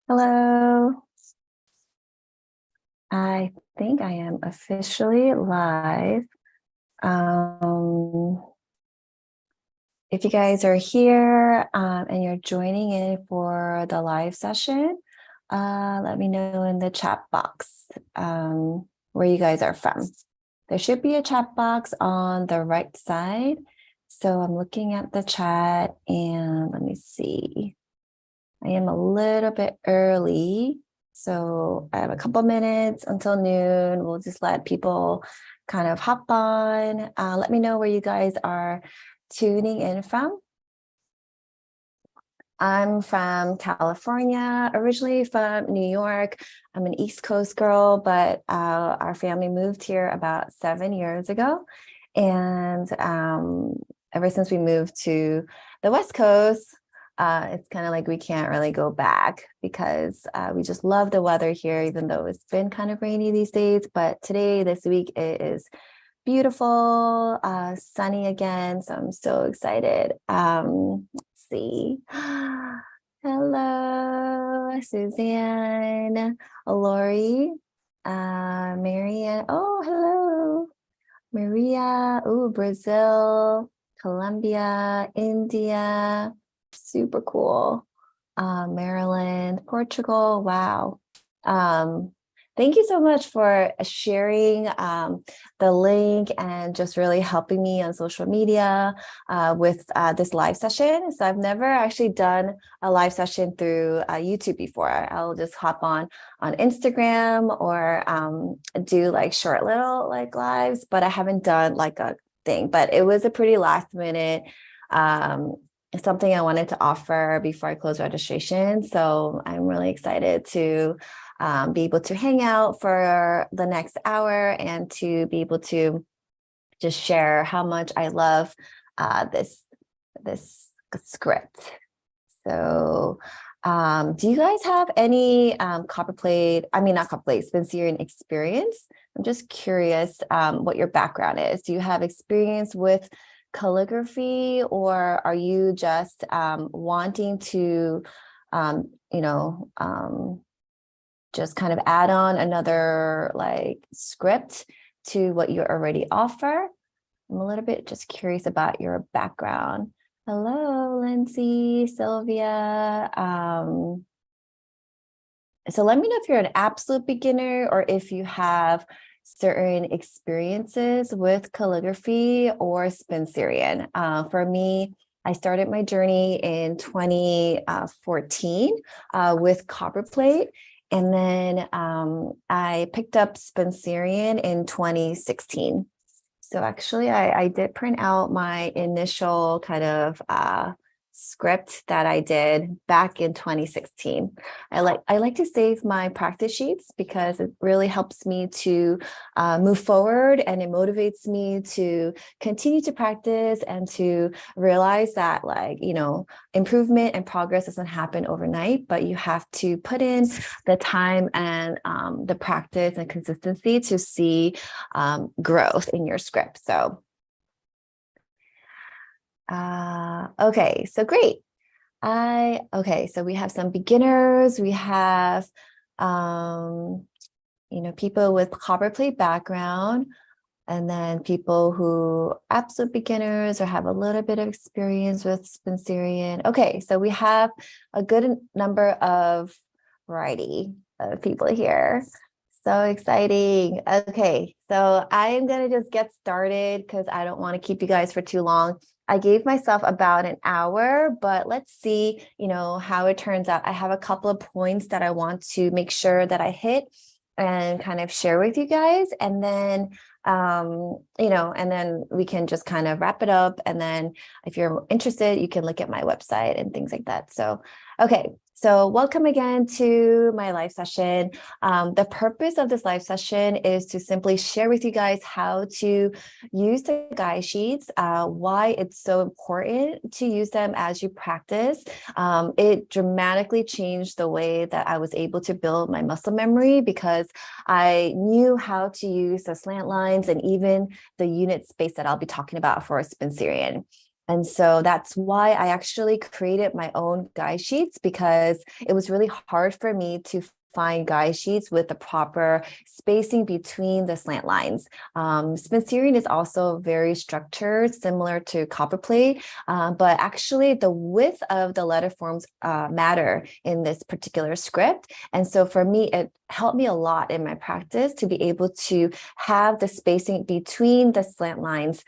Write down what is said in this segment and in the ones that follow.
Hello. I think I am officially live. Um, if you guys are here and you're joining in for the live session, let me know in the chat box where you guys are from. There should be a chat box on the right side. So I'm looking at the chat and let me see. I am a little bit early. So I have a couple minutes until noon. We'll just let people kind of hop on. Let me know where you guys are tuning in from. I'm from California, originally from New York. I'm an East Coast girl, but our family moved here about 7 years ago. And ever since we moved to the West Coast, it's kind of like we can't really go back because we just love the weather here, even though it's been kind of rainy these days. But today, this week, it is beautiful, sunny again. So I'm so excited. Let's see. Hello, Suzanne, Lori, Marianne. Oh, hello, Maria. Oh, Brazil, Colombia, India. Super cool. Maryland, Portugal. Wow. Thank you so much for sharing the link and just really helping me on social media with this live session. So I've never actually done a live session through YouTube before. I'll just hop on Instagram or do like short little like lives, but I haven't done like a thing. But it was a pretty last minute something I wanted to offer before I close registration. So I'm really excited to be able to hang out for the next hour and to be able to just share how much I love this script. So do you guys have any copperplate, not copperplate, Spencerian experience? I'm just curious what your background is. Do you have experience with calligraphy, or are you just wanting to, just kind of add on another like script to what you already offer? I'm a little bit just curious about your background. Hello, Lindsay, Sylvia. So let me know if you're an absolute beginner or if you have certain experiences with calligraphy or Spencerian. For me, I started my journey in 2014 with copperplate. And then I picked up Spencerian in 2016. So actually, I did print out my initial kind of script that I did back in 2016. I like to save my practice sheets because it really helps me to move forward, and it motivates me to continue to practice and to realize that improvement and progress doesn't happen overnight, but you have to put in the time and the practice and consistency to see growth in your script. So okay, so great. So we have some beginners, we have people with copperplate background, and then people who absolute beginners or have a little bit of experience with Spencerian. Okay, so we have a good number of variety of people here. So exciting. Okay, so I am going to just get started because I don't want to keep you guys for too long. I gave myself about an hour, but let's see, how it turns out. I have a couple of points that I want to make sure that I hit and kind of share with you guys. And then, and then we can just kind of wrap it up. And then if you're interested, you can look at my website and things like that. So, okay. So welcome again to my live session. The purpose of this live session is to simply share with you guys how to use the guide sheets, why it's so important to use them as you practice. It dramatically changed the way that I was able to build my muscle memory because I knew how to use the slant lines and even the unit space that I'll be talking about for Spencerian. And so that's why I actually created my own guide sheets, because it was really hard for me to find guide sheets with the proper spacing between the slant lines. Spencerian is also very structured, similar to copperplate, but actually the width of the letter forms matter in this particular script. And so for me, it helped me a lot in my practice to be able to have the spacing between the slant lines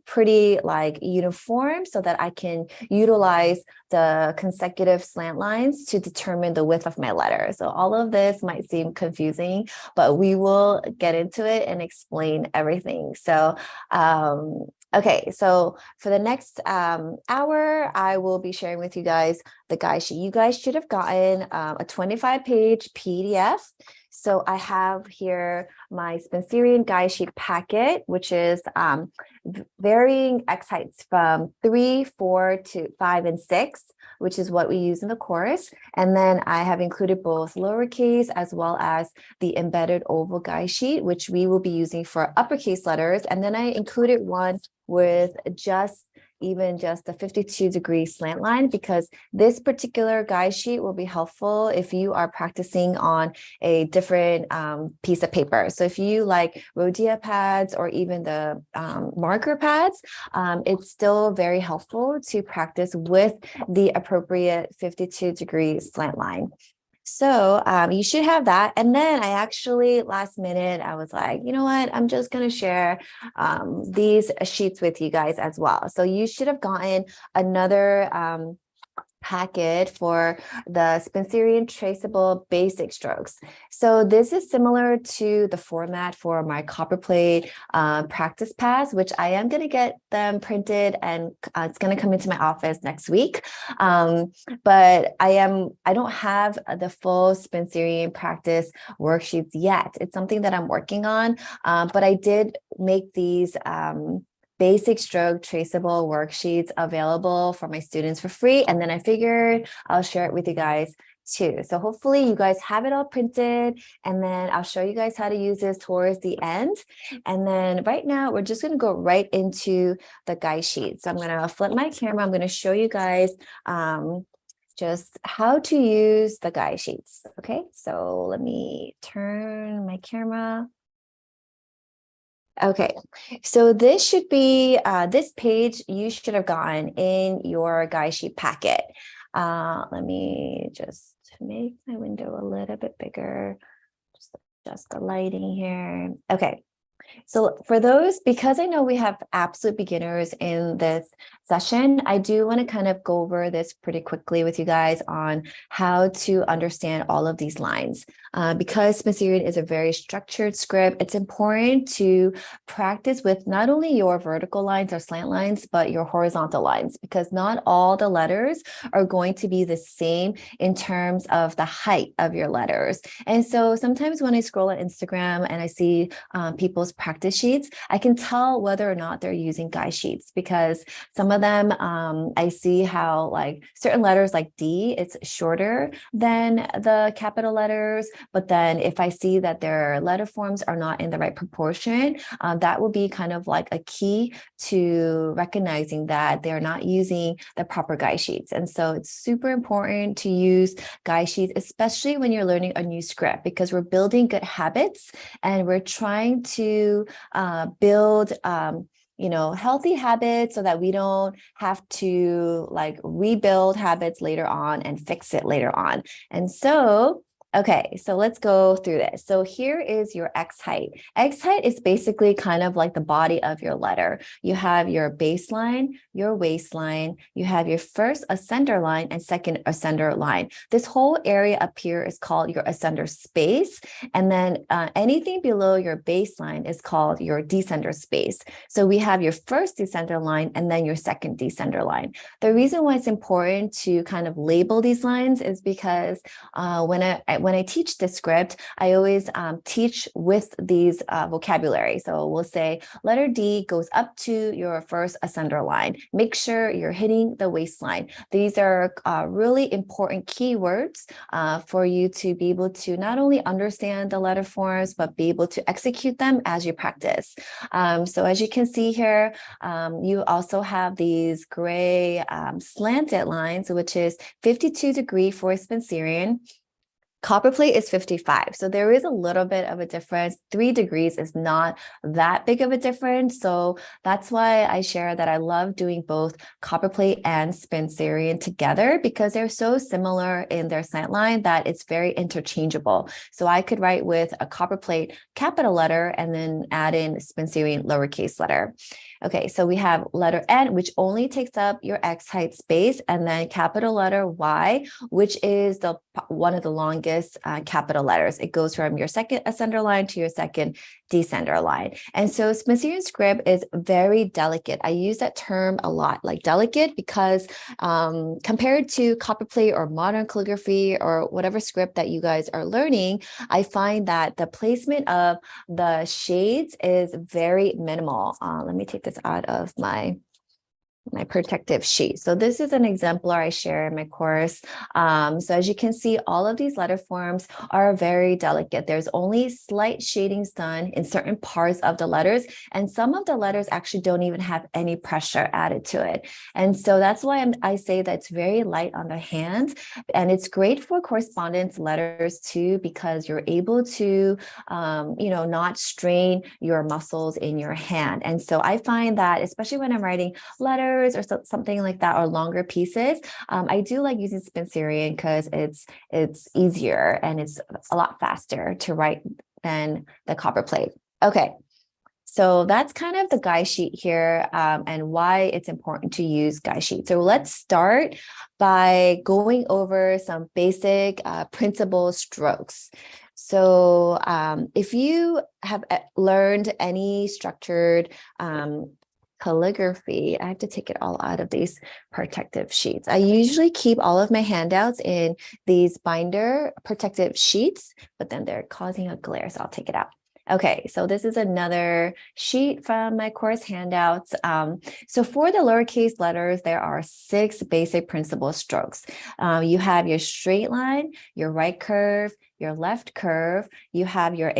pretty like uniform, so that I can utilize the consecutive slant lines to determine the width of my letter. So all of this might seem confusing, but we will get into it and explain everything. So okay, so for the next hour, I will be sharing with you guys the guide sheet. You guys should have gotten a 25-page PDF. So I have here my Spencerian guide sheet packet, which is varying X heights from 3, 4 to 5, and 6, which is what we use in the course. And then I have included both lowercase as well as the embedded oval guide sheet, which we will be using for uppercase letters. And then I included one with just the 52-degree slant line, because this particular guide sheet will be helpful if you are practicing on a different piece of paper. So if you like Rhodia pads or even the marker pads, it's still very helpful to practice with the appropriate 52-degree slant line. So you should have that. And then I actually, last minute, I was like, you know what, I'm just going to share these sheets with you guys as well. So you should have gotten another packet for the Spencerian traceable basic strokes. So this is similar to the format for my copperplate practice pads, which I am going to get them printed, and it's going to come into my office next week. But I don't have the full Spencerian practice worksheets yet. It's something that I'm working on, but I did make these basic stroke traceable worksheets available for my students for free. And then I figured I'll share it with you guys too. So hopefully you guys have it all printed, and then I'll show you guys how to use this towards the end. And then right now we're just going to go right into the guide sheet. So I'm going to flip my camera. I'm going to show you guys just how to use the guide sheets. Okay, so let me turn my camera. Okay, so this should be, this page you should have gotten in your guide sheet packet. Let me just make my window a little bit bigger, just adjust the lighting here. Okay, so for those, because I know we have absolute beginners in this session, I do want to kind of go over this pretty quickly with you guys on how to understand all of these lines. Because Spencerian is a very structured script, it's important to practice with not only your vertical lines or slant lines, but your horizontal lines, because not all the letters are going to be the same in terms of the height of your letters. And so sometimes when I scroll on Instagram and I see people's practice sheets, I can tell whether or not they're using guide sheets, because some of them, I see how like certain letters like D, it's shorter than the capital letters. But then if I see that their letter forms are not in the right proportion, that will be kind of like a key to recognizing that they're not using the proper guide sheets. And so it's super important to use guide sheets, especially when you're learning a new script, because we're building good habits and we're trying to build healthy habits so that we don't have to like rebuild habits later on and fix it later on. And so okay, so let's go through this. So here is your X height. X height is basically kind of like the body of your letter. You have your baseline, your waistline, you have your first ascender line and second ascender line. This whole area up here is called your ascender space. And then anything below your baseline is called your descender space. So we have your first descender line and then your second descender line. The reason why it's important to kind of label these lines is because when when I teach the script, I always teach with these vocabulary. So we'll say letter D goes up to your first ascender line. Make sure you're hitting the waistline. These are really important keywords for you to be able to not only understand the letter forms, but be able to execute them as you practice. So as you can see here, you also have these gray slanted lines, which is 52 degree for Spencerian. Copperplate is 55. So there is a little bit of a difference. 3 degrees is not that big of a difference. So that's why I share that I love doing both copperplate and Spencerian together, because they're so similar in their slant line that it's very interchangeable. So I could write with a copperplate capital letter and then add in Spencerian lowercase letter. Okay, so we have letter N, which only takes up your X height space, and then capital letter Y, which is one of the longest capital letters. It goes from your second ascender line to your second descender line. And so Spencerian script is very delicate. I use that term a lot, like delicate, because compared to copperplate or modern calligraphy or whatever script that you guys are learning, I find that the placement of the shades is very minimal. Let me take this out of my protective sheet. So this is an exemplar I share in my course. So as you can see, all of these letter forms are very delicate. There's only slight shadings done in certain parts of the letters, and some of the letters actually don't even have any pressure added to it. And so that's why I say that it's very light on the hand, and it's great for correspondence letters too, because you're able to, not strain your muscles in your hand. And so I find that, especially when I'm writing letters or something like that, or longer pieces, I do like using Spencerian because it's easier and it's a lot faster to write than the copperplate. Okay, so that's kind of the guide sheet here, and why it's important to use guide sheet. So let's start by going over some basic principal strokes. So if you have learned any structured calligraphy, I have to take it all out of these protective sheets. I usually keep all of my handouts in these binder protective sheets, but then they're causing a glare, so I'll take it out. Okay, so this is another sheet from my course handouts. So for the lowercase letters, there are 6 basic principal strokes. You have your straight line, your right curve, your left curve, you have your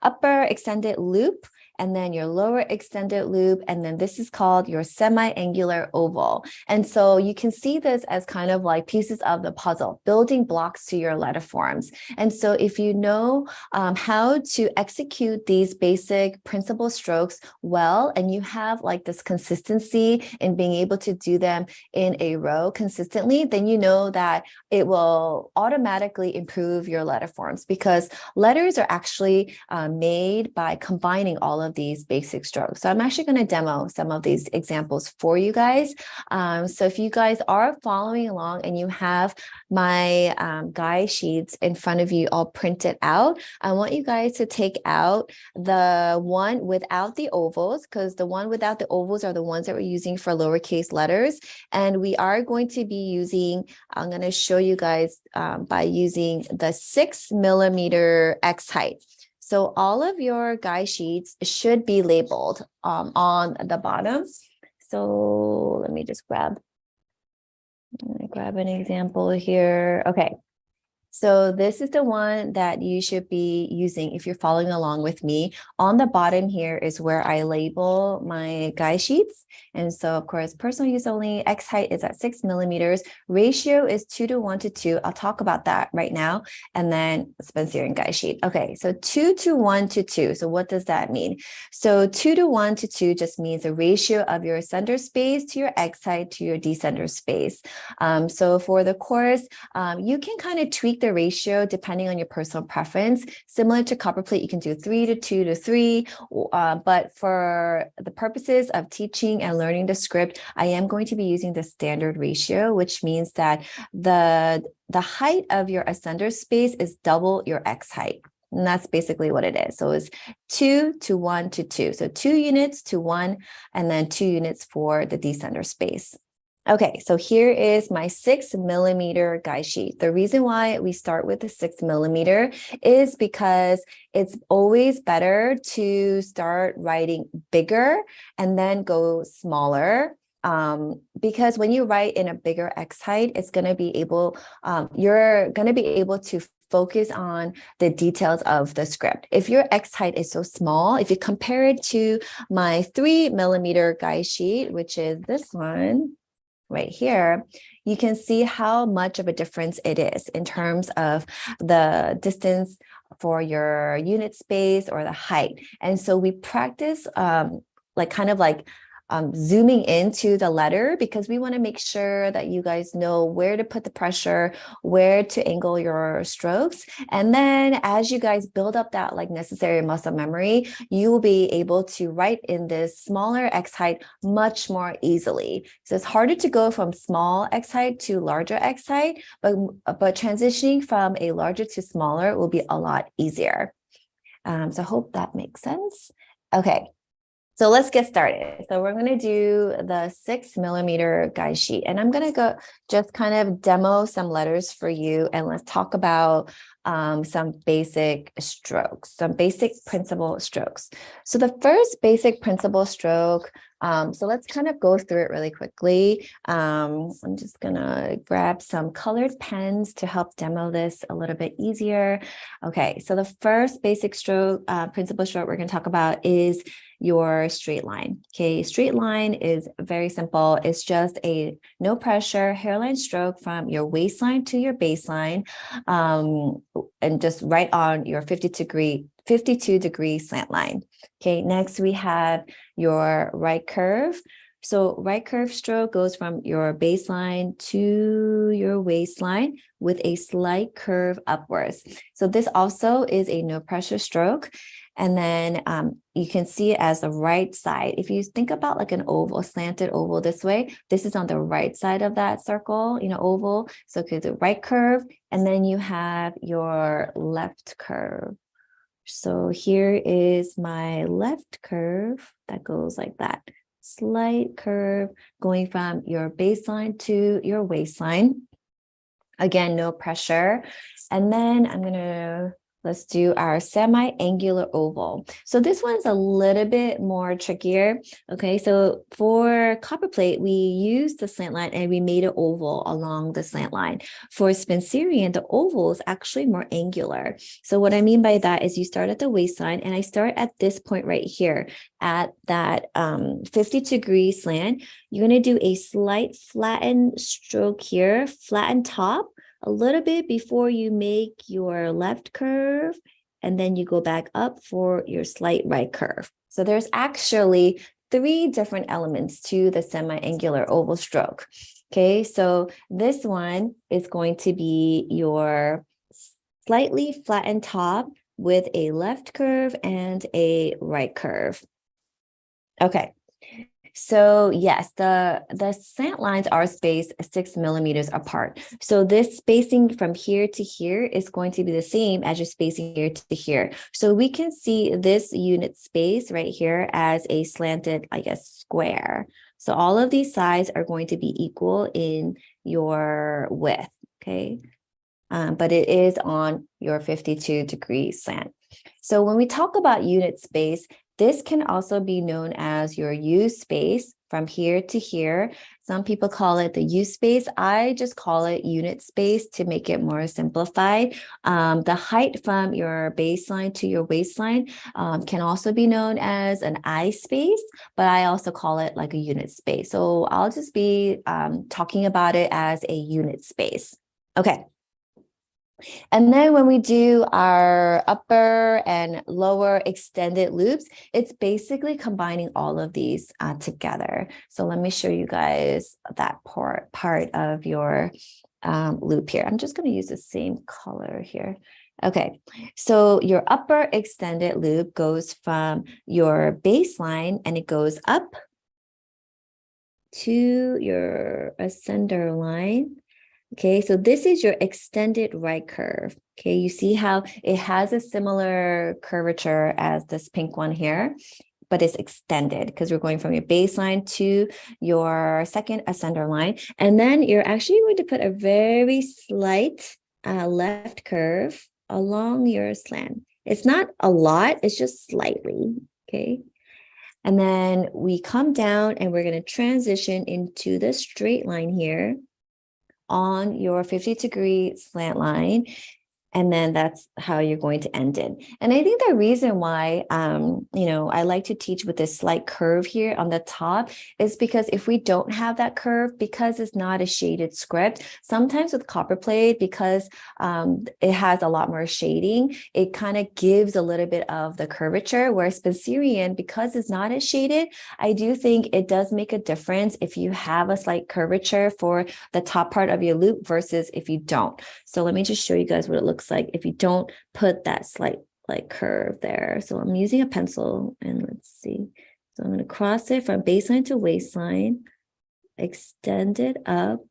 upper extended loop, and then your lower extended loop, and then this is called your semi-angular oval. And so you can see this as kind of like pieces of the puzzle, building blocks to your letter forms. And so if you know how to execute these basic principal strokes well, and you have like this consistency in being able to do them in a row consistently, then you know that it will automatically improve your letter forms, because letters are actually made by combining all of these basic strokes. So I'm actually going to demo some of these examples for you guys. So if you guys are following along and you have my guide sheets in front of you all printed out, I want you guys to take out the one without the ovals, because the one without the ovals are the ones that we're using for lowercase letters. And we are going to be using, I'm going to show you guys by using the 6 millimeter X height. So all of your guide sheets should be labeled on the bottom. So let me just grab an example here. Okay. So this is the one that you should be using if you're following along with me. On the bottom here is where I label my guide sheets. And so of course, personal use only, X height is at 6 millimeters. Ratio is 2 to 1 to 2. I'll talk about that right now. And then Spencerian guide sheet. Okay, so 2 to 1 to 2. So what does that mean? So 2 to 1 to 2 just means the ratio of your sender space to your X height to your descender space. So for the course, you can kind of tweak the ratio depending on your personal preference. Similar to copperplate, you can do 3 to 2 to 3, but for the purposes of teaching and learning the script, I am going to be using the standard ratio, which means that the height of your ascender space is double your X height. And that's basically what it is. So it's 2 to 1 to 2. So 2 units to 1, and then 2 units for the descender space. Okay, so here is my 6mm guide sheet. The reason why we start with the 6mm is because it's always better to start writing bigger and then go smaller. Because when you write in a bigger X height, it's going to be able, you're going to be able to focus on the details of the script. If your X height is so small, if you compare it to my 3mm guide sheet, which is this one, right here, you can see how much of a difference it is in terms of the distance for your unit space or the height. And so we practice zooming into the letter because we want to make sure that you guys know where to put the pressure, where to angle your strokes. And then as you guys build up that like necessary muscle memory, you will be able to write in this smaller X height much more easily. So it's harder to go from small X height to larger X height, but transitioning from a larger to smaller will be a lot easier. So I hope that makes sense. Okay. So let's get started. So we're going to do the 6mm guide sheet, and I'm going to go just kind of demo some letters for you, and let's talk about some basic strokes, some basic principal strokes. So the first basic principal stroke, so let's kind of go through it really quickly. I'm just going to grab some colored pens to help demo this a little bit easier. Okay, so the first basic stroke, principal stroke we're going to talk about is your straight line. Okay, straight line is very simple. It's just a no pressure hairline stroke from your waistline to your baseline, and just right on your 52-degree slant line. Okay, next we have your right curve. So right curve stroke goes from your baseline to your waistline with a slight curve upwards. So this also is a no pressure stroke. And then you can see it as the right side. If you think about like an oval, slanted oval this way, this is on the right side of that circle, oval. So okay, the right curve, and then you have your left curve. So here is my left curve that goes like that. Slight curve going from your baseline to your waistline. Again, no pressure. And then let's do our semi-angular oval. So this one's a little bit more trickier. Okay, so for copperplate, we used the slant line and we made an oval along the slant line. For Spencerian, the oval is actually more angular. So what I mean by that is you start at the waistline, and I start at this point right here at that 50-degree slant. You're going to do a slight flattened stroke here, flatten top, a little bit before you make your left curve, and then you go back up for your slight right curve. So there's actually 3 different elements to the semi-angular oval stroke. Okay, so this one is going to be your slightly flattened top with a left curve and a right curve. Okay. So yes, the slant lines are spaced 6mm apart. So this spacing from here to here is going to be the same as your spacing here to here. So we can see this unit space right here as a slanted, square. So all of these sides are going to be equal in your width, okay? But it is on your 52-degree slant. So when we talk about unit space, this can also be known as your U space from here to here. Some people call it the U space. I just call it unit space to make it more simplified. The height from your baseline to your waistline can also be known as an I space, but I also call it like a unit space. So I'll just be talking about it as a unit space. Okay. And then when we do our upper and lower extended loops, it's basically combining all of these together. So let me show you guys that part of your loop here. I'm just going to use the same color here. Okay, so your upper extended loop goes from your baseline and it goes up to your ascender line. Okay, so this is your extended right curve. Okay, you see how it has a similar curvature as this pink one here, but it's extended because we're going from your baseline to your second ascender line. And then you're actually going to put a very slight left curve along your slant. It's not a lot, it's just slightly, okay? And then we come down and we're going to transition into the straight line here on your 50-degree slant line. And then that's how you're going to end it. And I think the reason why, I like to teach with this slight curve here on the top is because if we don't have that curve, because it's not a shaded script, sometimes with copperplate, because it has a lot more shading, it kind of gives a little bit of the curvature, whereas Spencerian, because it's not as shaded, I do think it does make a difference if you have a slight curvature for the top part of your loop versus if you don't. So let me just show you guys what it looks like if you don't put that slight like curve there. So I'm using a pencil and let's see. So I'm going to cross it from baseline to waistline, extend it up.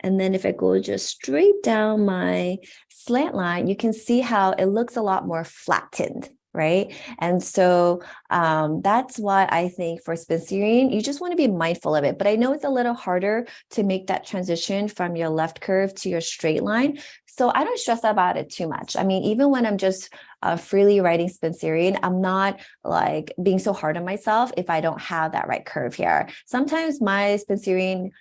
And then if I go just straight down my slant line, you can see how it looks a lot more flattened, right? And so that's why I think for Spencerian, you just want to be mindful of it. But I know it's a little harder to make that transition from your left curve to your straight line. So I don't stress about it too much. I mean, even when I'm just freely writing Spencerian, I'm not like being so hard on myself if I don't have that right curve here. Sometimes my Spencerian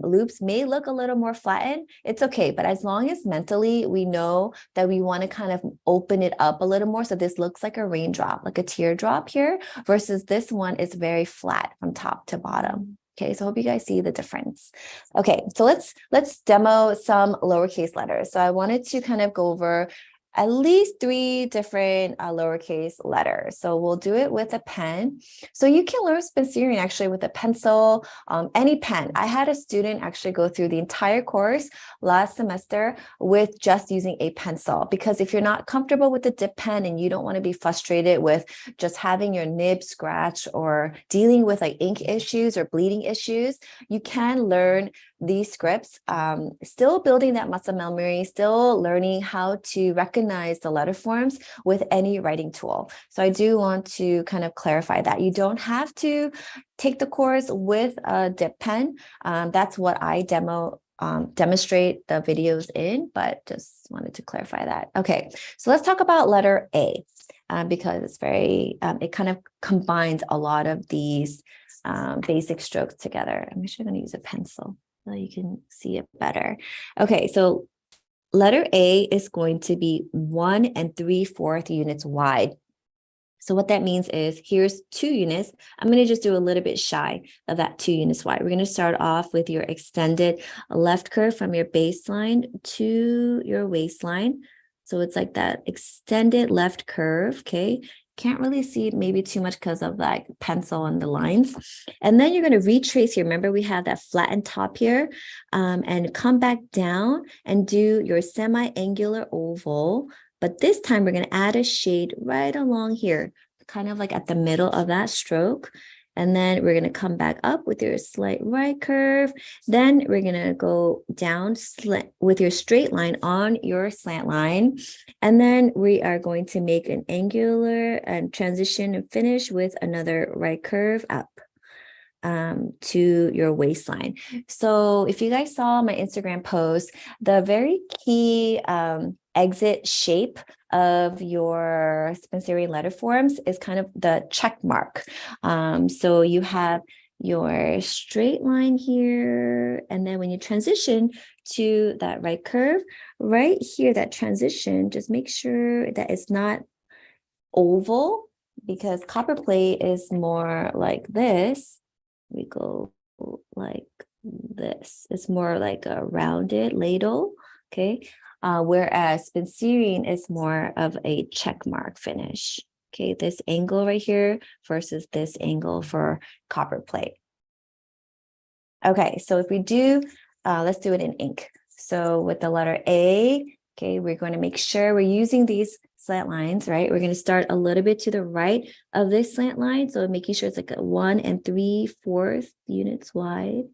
loops may look a little more flattened. It's okay. But as long as mentally we know that we want to kind of open it up a little more. So this looks like a raindrop, like a teardrop here, versus this one is very flat from top to bottom. Okay, so I hope you guys see the difference. Okay, so let's demo some lowercase letters. So I wanted to kind of go over at least 3 different lowercase letters. So we'll do it with a pen. So you can learn Spencerian actually with a pencil, any pen. I had a student actually go through the entire course last semester with just using a pencil, because if you're not comfortable with the dip pen and you don't want to be frustrated with just having your nib scratch or dealing with like ink issues or bleeding issues, you can learn these scripts, still building that muscle memory, still learning how to recognize the letter forms with any writing tool. So I do want to kind of clarify that you don't have to take the course with a dip pen. That's what I demonstrate the videos in, but just wanted to clarify that. Okay, so let's talk about letter A, because it's very, it kind of combines a lot of these basic strokes together. I'm actually going to use a pencil so you can see it better. Okay, so letter A is going to be 1 3/4 units wide. So what that means is here's 2 units. I'm going to just do a little bit shy of that 2 units wide. We're going to start off with your extended left curve from your baseline to your waistline. So it's like that extended left curve, okay? Can't really see it maybe too much because of like pencil and the lines. And then you're going to retrace here. Remember, we have that flattened top here, and come back down and do your semi-angular oval. But this time we're going to add a shade right along here, kind of like at the middle of that stroke. And then we're going to come back up with your slight right curve. Then we're going to go down with your straight line on your slant line. And then we are going to make an angular and transition and finish with another right curve up to your waistline. So if you guys saw my Instagram post, the very key exit shape of your Spencerian letter forms is kind of the check mark. So you have your straight line here, and then when you transition to that right curve, right here, that transition, just make sure that it's not oval, because copperplate is more like this. We go like this. It's more like a rounded ladle, okay? Whereas Spencerian is more of a check mark finish, okay? This angle right here versus this angle for copperplate. Okay, so if we do, let's do it in ink. So with the letter A, okay, we're going to make sure we're using these slant lines, right? We're going to start a little bit to the right of this slant line. So making sure it's like a 1 3/4 units wide.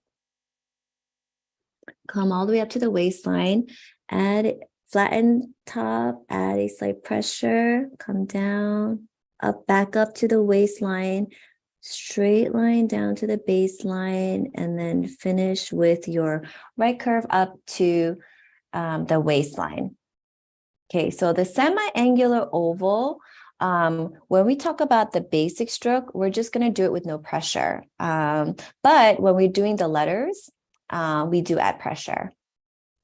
Come all the way up to the waistline, add flatten top, add a slight pressure, come down, back up to the waistline, straight line down to the baseline, and then finish with your right curve up to the waistline. Okay, so the semi-angular oval, when we talk about the basic stroke, we're just going to do it with no pressure. But when we're doing the letters, we do add pressure.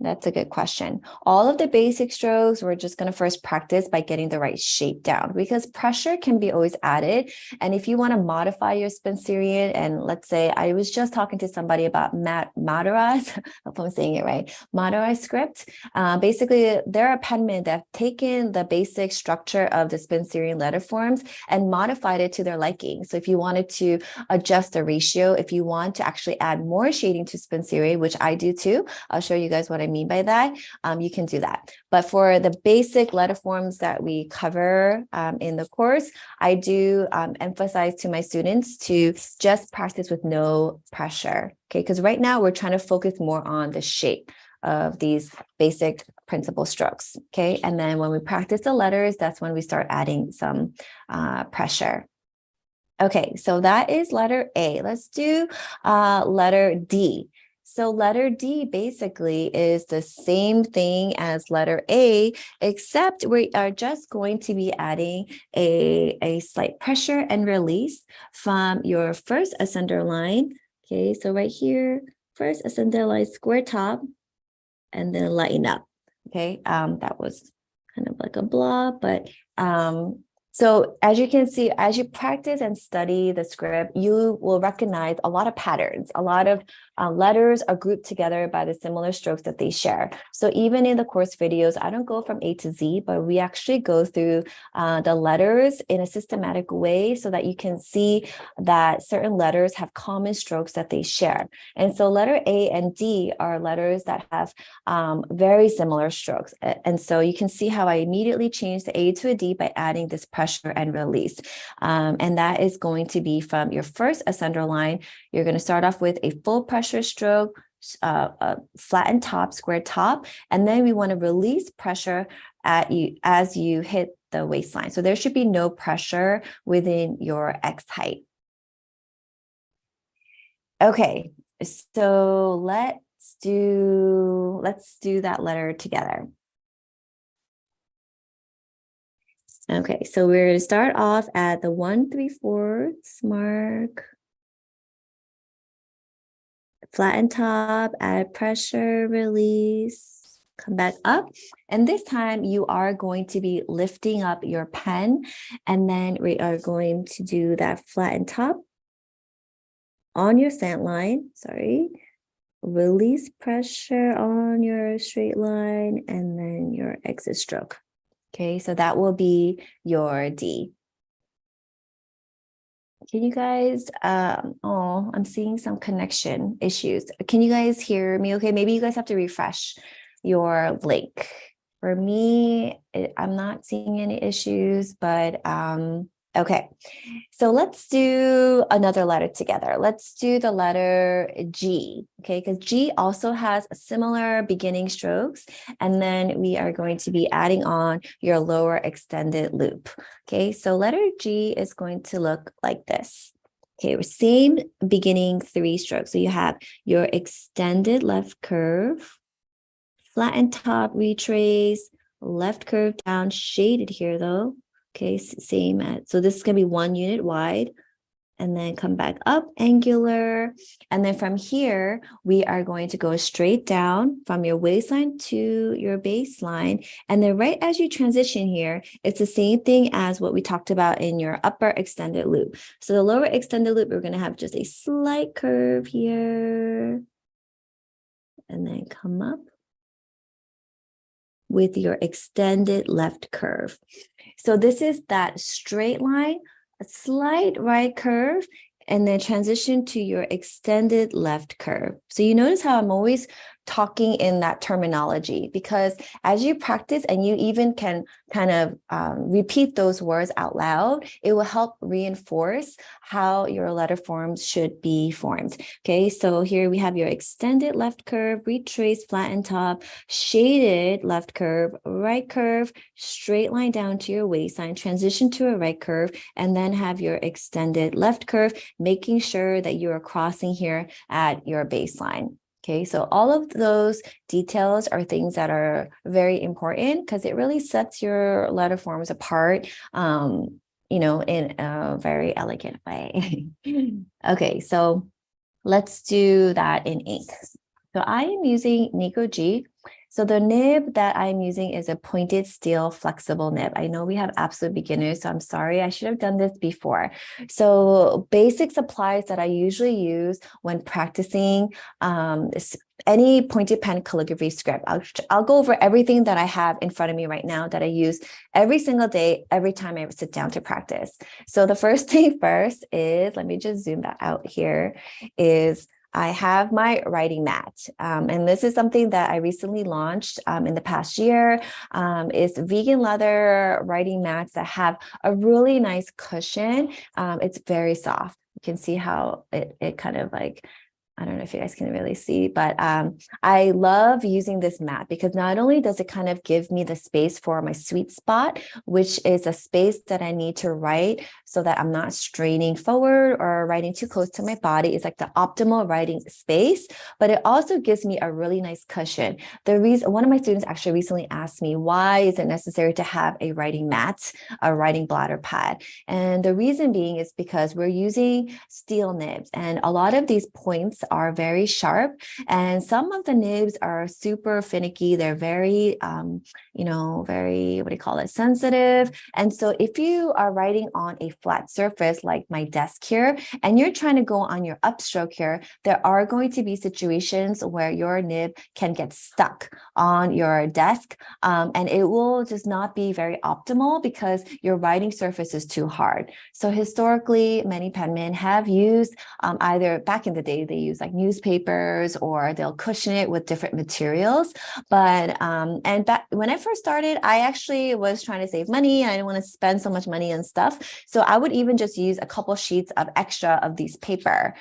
That's a good question. All of the basic strokes, we're just going to first practice by getting the right shape down, because pressure can be always added. And if you want to modify your Spencerian, and let's say I was just talking to somebody about Madara's, I hope I'm saying it right, Madara's script. Basically, there are penmen that have taken the basic structure of the Spencerian letter forms and modified it to their liking. So if you wanted to adjust the ratio, if you want to actually add more shading to Spencerian, which I do too, I'll show you guys what I mean by that. You can do that. But for the basic letter forms that we cover in the course, I do emphasize to my students to just practice with no pressure. Okay, because right now we're trying to focus more on the shape of these basic principal strokes. Okay, and then when we practice the letters, that's when we start adding some pressure. Okay, so that is letter A. Let's do letter D. So letter D basically is the same thing as letter A, except we are just going to be adding a slight pressure and release from your first ascender line. Okay, so right here, first ascender line, square top, and then lighten up. Okay, that was kind of like a blob, but so as you can see, as you practice and study the script, you will recognize a lot of patterns. A lot of letters are grouped together by the similar strokes that they share. So even in the course videos, I don't go from A to Z, but we actually go through the letters in a systematic way so that you can see that certain letters have common strokes that they share. And so letter A and D are letters that have very similar strokes. And so you can see how I immediately changed the A to a D by adding this pressure and release. And that is going to be from your first ascender line. You're going to start off with a full pressure stroke, flattened top, square top, and then we want to release pressure at you as you hit the waistline. So there should be no pressure within your X height. Okay, so let's do that letter together. Okay, so we're going to start off at the 1 3/4 mark. Flatten top, add pressure, release, come back up. And this time you are going to be lifting up your pen, and then we are going to do that flatten top on your slant line, release pressure on your straight line, and then your exit stroke. Okay, so that will be your D. Can you guys, oh, I'm seeing some connection issues. Can you guys hear me okay? Maybe you guys have to refresh your link. For me, I'm not seeing any issues, but okay. So let's do another letter together. Let's do the letter G, okay? Because G also has similar beginning strokes, and then we are going to be adding on your lower extended loop, okay? So letter G is going to look like this. Okay, same beginning 3 strokes. So you have your extended left curve, flatten top, retrace, left curve down, shaded here though. Okay, same so this is going to be 1 unit wide, and then come back up, angular. And then from here, we are going to go straight down from your waistline to your baseline. And then right as you transition here, it's the same thing as what we talked about in your upper extended loop. So the lower extended loop, we're going to have just a slight curve here, and then come up with your extended left curve. So this is that straight line, a slight right curve, and then transition to your extended left curve. So you notice how I'm always talking in that terminology, because as you practice and you even can kind of repeat those words out loud, it will help reinforce how your letter forms should be formed. Okay, so here we have your extended left curve, retrace, flatten top, shaded left curve, right curve, straight line down to your waistline, transition to a right curve, and then have your extended left curve, making sure that you are crossing here at your baseline. Okay, so all of those details are things that are very important because it really sets your letter forms apart, you know, in a very elegant way. Okay, so let's do that in ink. So I am using Nico G. So the nib that I'm using is a pointed steel flexible nib. I know we have absolute beginners, so I'm sorry, I should have done this before. So basic supplies that I usually use when practicing any pointed pen calligraphy script. I'll go over everything that I have in front of me right now that I use every single day, every time I sit down to practice. So the first thing first is, let me just zoom that out here, is I have my writing mat, and this is something that I recently launched in the past year. It's vegan leather writing mats that have a really nice cushion. It's very soft. You can see how it kind of like, I don't know if you guys can really see, but I love using this mat because not only does it kind of give me the space for my sweet spot, which is a space that I need to write so that I'm not straining forward or writing too close to my body. It's like the optimal writing space, but it also gives me a really nice cushion. The reason, one of my students actually recently asked me, why is it necessary to have a writing mat, a writing bladder pad? And the reason being is because we're using steel nibs, and a lot of these points are very sharp, and some of the nibs are super finicky. They're very, you know, very, what do you call it, sensitive. And so if you are writing on a flat surface like my desk here, and you're trying to go on your upstroke here, there are going to be situations where your nib can get stuck on your desk, and it will just not be very optimal because your writing surface is too hard. So historically, many penmen have used either back in the day, they use like newspapers, or they'll cushion it with different materials. But and back when I first started, I actually was trying to save money. I didn't want to spend so much money on stuff, so I would even just use a couple sheets of extra of these paper,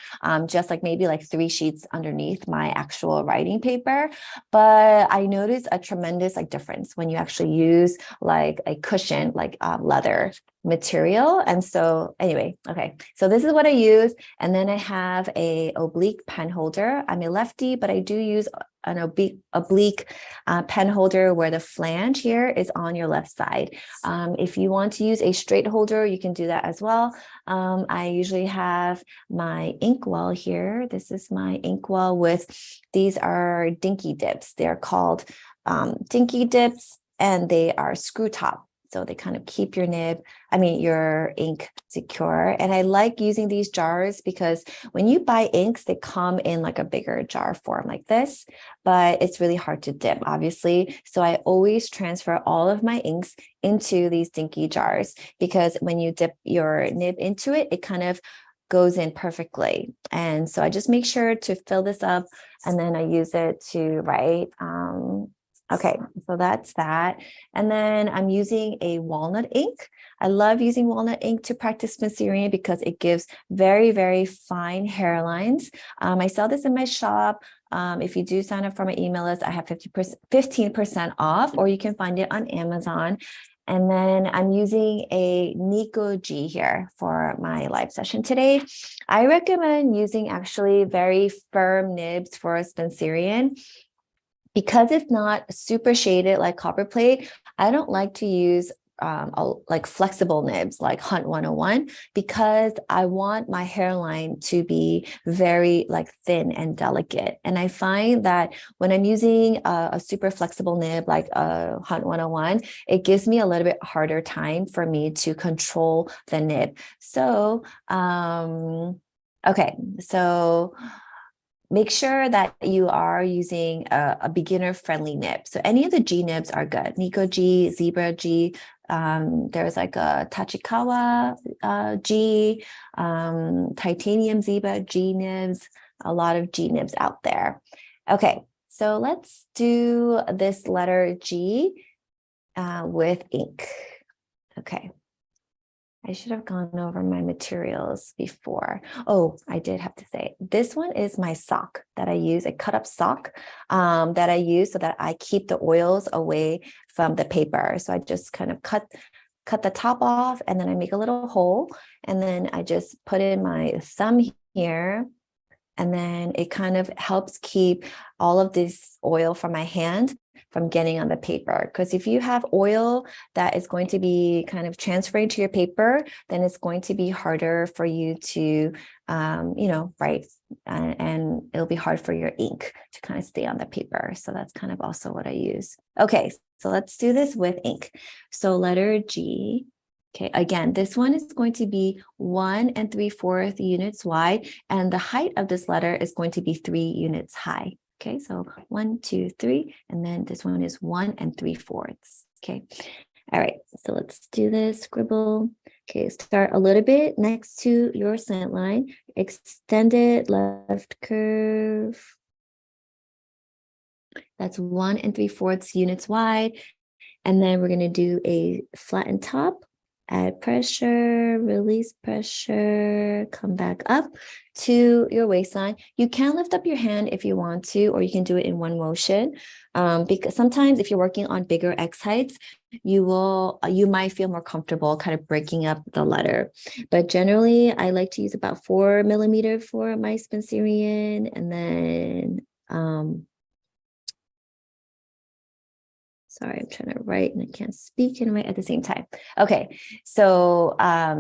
just like maybe like 3 sheets underneath my actual writing paper. But I noticed a tremendous like difference when you actually use like a cushion, like leather material. And so anyway, okay, so this is what I use. And then I have a oblique pen holder. I'm a lefty, but I do use an oblique pen holder where the flange here is on your left side. If you want to use a straight holder, you can do that as well. I usually have my inkwell here. This is my inkwell with, these are dinky dips. They're called dinky dips, and they are screw top. So they kind of keep your your ink secure. And I like using these jars because when you buy inks, they come in like a bigger jar form like this, but it's really hard to dip, obviously. So I always transfer all of my inks into these dinky jars, because when you dip your nib into it, it kind of goes in perfectly. And so I just make sure to fill this up, and then I use it to write. Okay, so that's that. And then I'm using a walnut ink. I love using walnut ink to practice Spencerian because it gives very, very fine hairlines. I sell this in my shop. If you do sign up for my email list, I have 15% off, or you can find it on Amazon. And then I'm using a Nico G here for my live session today. I recommend using actually very firm nibs for a Spencerian. Because it's not super shaded like copper plate, I don't like to use like flexible nibs like Hunt 101, because I want my hairline to be very like thin and delicate. And I find that when I'm using a super flexible nib like a Hunt 101, it gives me a little bit harder time for me to control the nib. So, okay, so make sure that you are using a beginner-friendly nib. So any of the G nibs are good. Nico G, Zebra G, there's like a Tachikawa G, titanium Zebra G nibs, a lot of G nibs out there. Okay, So let's do this letter G with ink. Okay. I should have gone over my materials before. Oh, I did have to say, this one is my sock that I use, a cut up sock that I use so that I keep the oils away from the paper. So I just kind of cut the top off, and then I make a little hole, and then I just put in my thumb here, and then it kind of helps keep all of this oil from my hand from getting on the paper. Because if you have oil that is going to be kind of transferring to your paper, then it's going to be harder for you to, write, and it'll be hard for your ink to kind of stay on the paper. So that's kind of also what I use. Okay, so let's do this with ink. So letter G. Okay, again, this one is going to be 1 3/4 units wide, and the height of this letter is going to be 3 units high. Okay, so 1, 2, 3, and then this one is 1 3/4. Okay, all right, so let's do this, scribble. Okay, start a little bit next to your slant line, extended left curve. That's 1 3/4 units wide. And then we're going to do a flattened top, add pressure, release pressure, come back up to your waistline. You can lift up your hand if you want to, or you can do it in one motion. Because sometimes if you're working on bigger X heights, you might feel more comfortable kind of breaking up the letter. But generally, I like to use about 4 millimeter for my Spencerian, and then sorry, I'm trying to write and I can't speak and write at the same time. Okay, so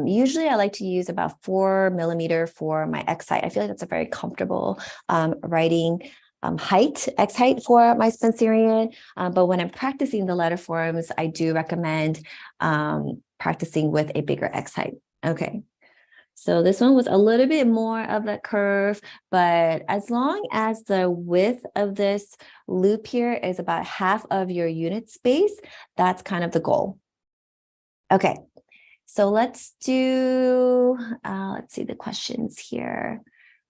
usually I like to use about 4 millimeter for my X height. I feel like that's a very comfortable writing height, X height for my Spencerian. But when I'm practicing the letter forms, I do recommend practicing with a bigger X height. Okay. So this one was a little bit more of a curve, but as long as the width of this loop here is about half of your unit space, that's kind of the goal. Okay, so let's do, let's see the questions here.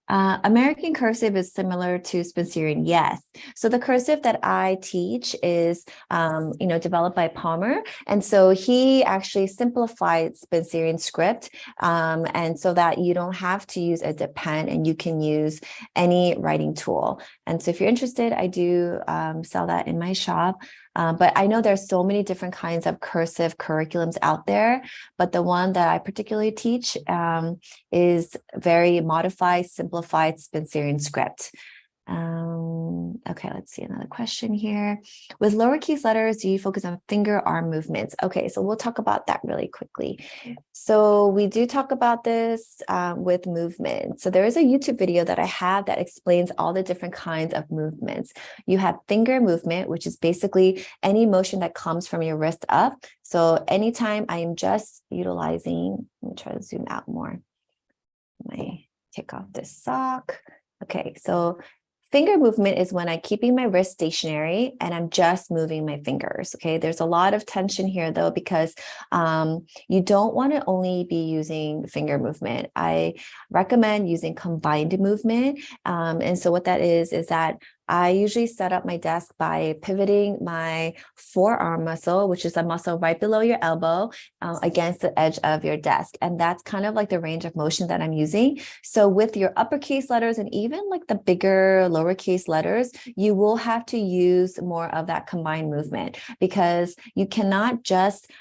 American cursive is similar to Spencerian, yes. So the cursive that I teach is, developed by Palmer. And so he actually simplified Spencerian script, and so that you don't have to use a dip pen and you can use any writing tool. And so if you're interested, I do sell that in my shop. But I know there's so many different kinds of cursive curriculums out there, but the one that I particularly teach is very modified, simplified Spencerian script. Okay, let's see another question here. With lowercase letters, do you focus on finger arm movements? Okay, so we'll talk about that really quickly. So we do talk about this with movement. So there is a YouTube video that I have that explains all the different kinds of movements. You have finger movement, which is basically any motion that comes from your wrist up. So anytime I am just utilizing, let me try to zoom out more. Let me take off this sock. Okay, so finger movement is when I'm keeping my wrist stationary and I'm just moving my fingers. Okay, there's a lot of tension here though, because you don't want to only be using finger movement. I recommend using combined movement. And so what that is that I usually set up my desk by pivoting my forearm muscle, which is a muscle right below your elbow, against the edge of your desk. And that's kind of like the range of motion that I'm using. So with your uppercase letters and even like the bigger lowercase letters, you will have to use more of that combined movement, because you cannot just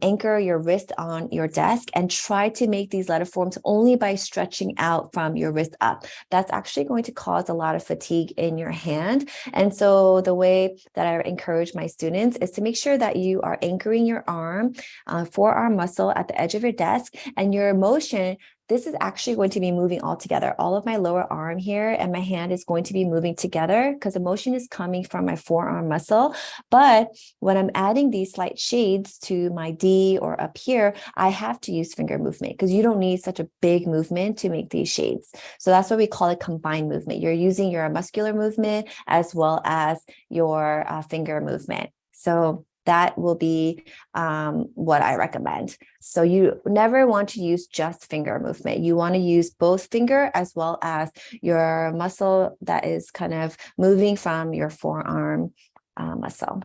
anchor your wrist on your desk and try to make these letter forms only by stretching out from your wrist up. That's actually going to cause a lot of fatigue in your hand. And so the way that I encourage my students is to make sure that you are anchoring your arm, forearm muscle at the edge of your desk, and your motion, this is actually going to be moving all together. All of my lower arm here and my hand is going to be moving together because the motion is coming from my forearm muscle. But when I'm adding these slight shades to my D or up here, I have to use finger movement because you don't need such a big movement to make these shades. So that's why we call it combined movement. You're using your muscular movement as well as your finger movement. So that will be what I recommend. So you never want to use just finger movement. You want to use both finger as well as your muscle that is kind of moving from your forearm muscle.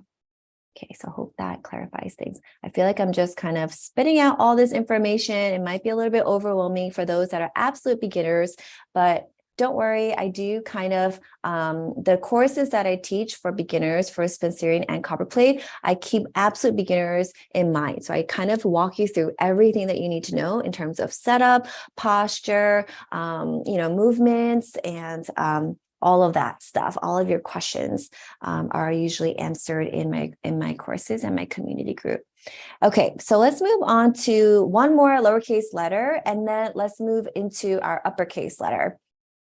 Okay, so I hope that clarifies things. I feel like I'm just kind of spitting out all this information. It might be a little bit overwhelming for those that are absolute beginners, but don't worry, I do kind of, the courses that I teach for beginners for Spencerian and copperplate, I keep absolute beginners in mind. So I kind of walk you through everything that you need to know in terms of setup, posture, movements, and all of that stuff. All of your questions are usually answered in my courses and my community group. Okay, so let's move on to one more lowercase letter, and then let's move into our uppercase letter,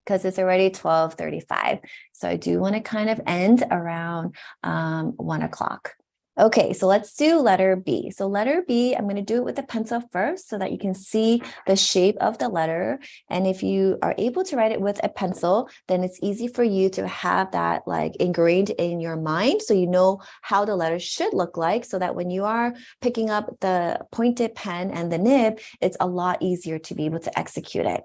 because it's already 12:35. So I do want to kind of end around 1 o'clock. Okay, so let's do letter B. So letter B, I'm going to do it with a pencil first so that you can see the shape of the letter. And if you are able to write it with a pencil, then it's easy for you to have that like ingrained in your mind. So you know how the letter should look like, so that when you are picking up the pointed pen and the nib, it's a lot easier to be able to execute it.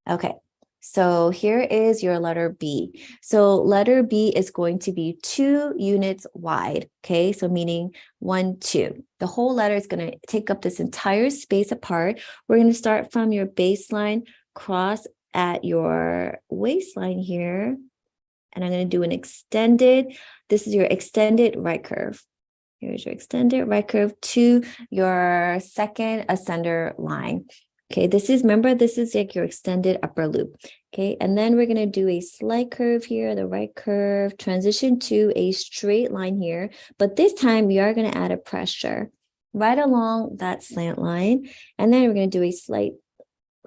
Okay. So here is your letter B. So letter B is going to be 2 units wide. Okay, so meaning 1, 2. The whole letter is going to take up this entire space apart. We're going to start from your baseline, cross at your waistline here. And I'm going to do an extended, this is your extended right curve. Here's your extended right curve to your second ascender line. Okay, remember, this is like your extended upper loop. Okay, and then we're going to do a slight curve here, the right curve, transition to a straight line here. But this time we are going to add a pressure right along that slant line. And then we're going to do a slight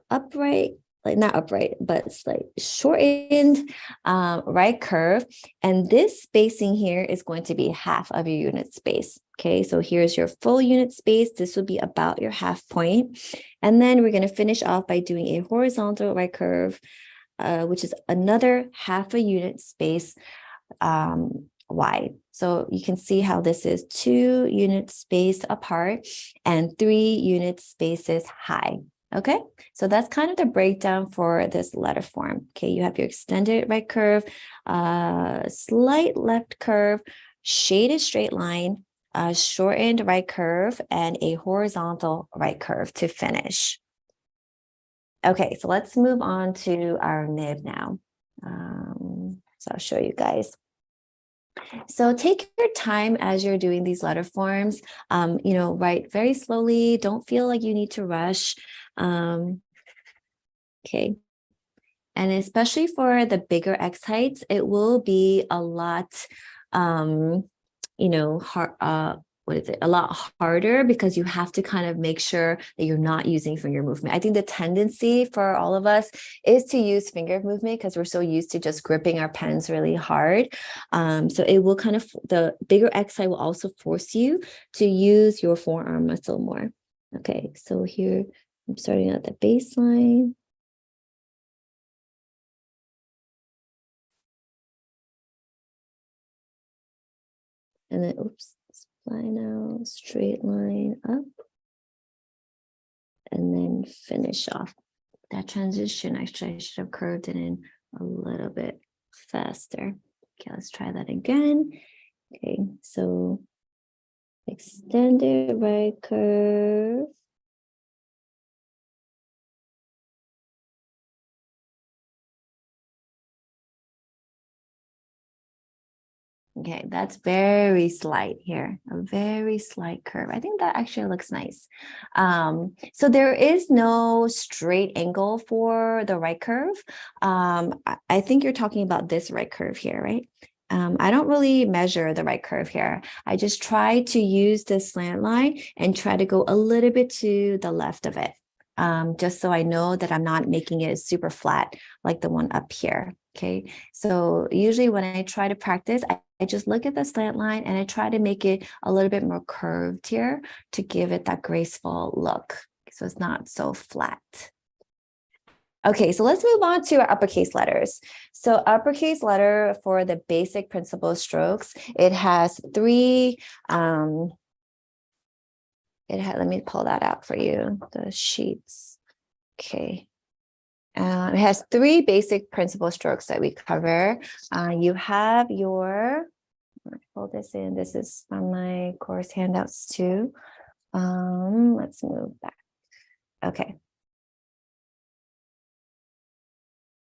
upright, like not upright, but slight shortened right curve. And this spacing here is going to be half of your unit space. Okay, so here's your full unit space. This will be about your half point. And then we're going to finish off by doing a horizontal right curve, which is another half a unit space wide. So you can see how this is 2 units spaced apart and 3 unit spaces high. Okay, so that's kind of the breakdown for this letter form. Okay, you have your extended right curve, slight left curve, shaded straight line, shortened right curve, and a horizontal right curve to finish. Okay, so let's move on to our nib now. So I'll show you guys. So take your time as you're doing these letter forms. Write very slowly. Don't feel like you need to rush. Okay. And especially for the bigger X heights, it will be a lot, hard, a lot harder, because you have to kind of make sure that you're not using finger movement. I think the tendency for all of us is to use finger movement because we're so used to just gripping our pens really hard. So it will kind of, the bigger X height will also force you to use your forearm muscle more. Okay, so here I'm starting at the baseline. And then, line out, straight line up, and then finish off. That transition, actually, I should have curved it in a little bit faster. Okay, let's try that again. Okay, so extended right curve. Okay, that's very slight here, a very slight curve. I think that actually looks nice. So there is no straight angle for the right curve. I think you're talking about this right curve here, right? I don't really measure the right curve here. I just try to use this slant line and try to go a little bit to the left of it, just so I know that I'm not making it super flat like the one up here. Okay, so usually when I try to practice, I just look at the slant line and I try to make it a little bit more curved here to give it that graceful look, so it's not so flat. Okay, so let's move on to our uppercase letters. So uppercase letter for the basic principal strokes, it has three, let me pull that out for you, the sheets. Okay. It has three basic principal strokes that we cover. You have your, pull this in. This is from my course handouts too. Let's move back. Okay.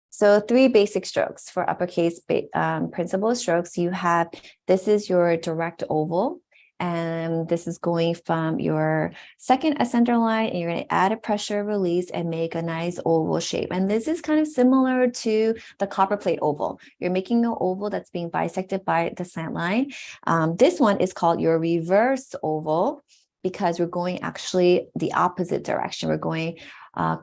So three basic strokes for uppercase principal strokes. You have, this is your direct oval. And this is going from your second center line, and you're going to add a pressure release and make a nice oval shape. And this is kind of similar to the copper plate oval. You're making an oval that's being bisected by the slant line. This one is called your reverse oval because we're going actually the opposite direction. We're going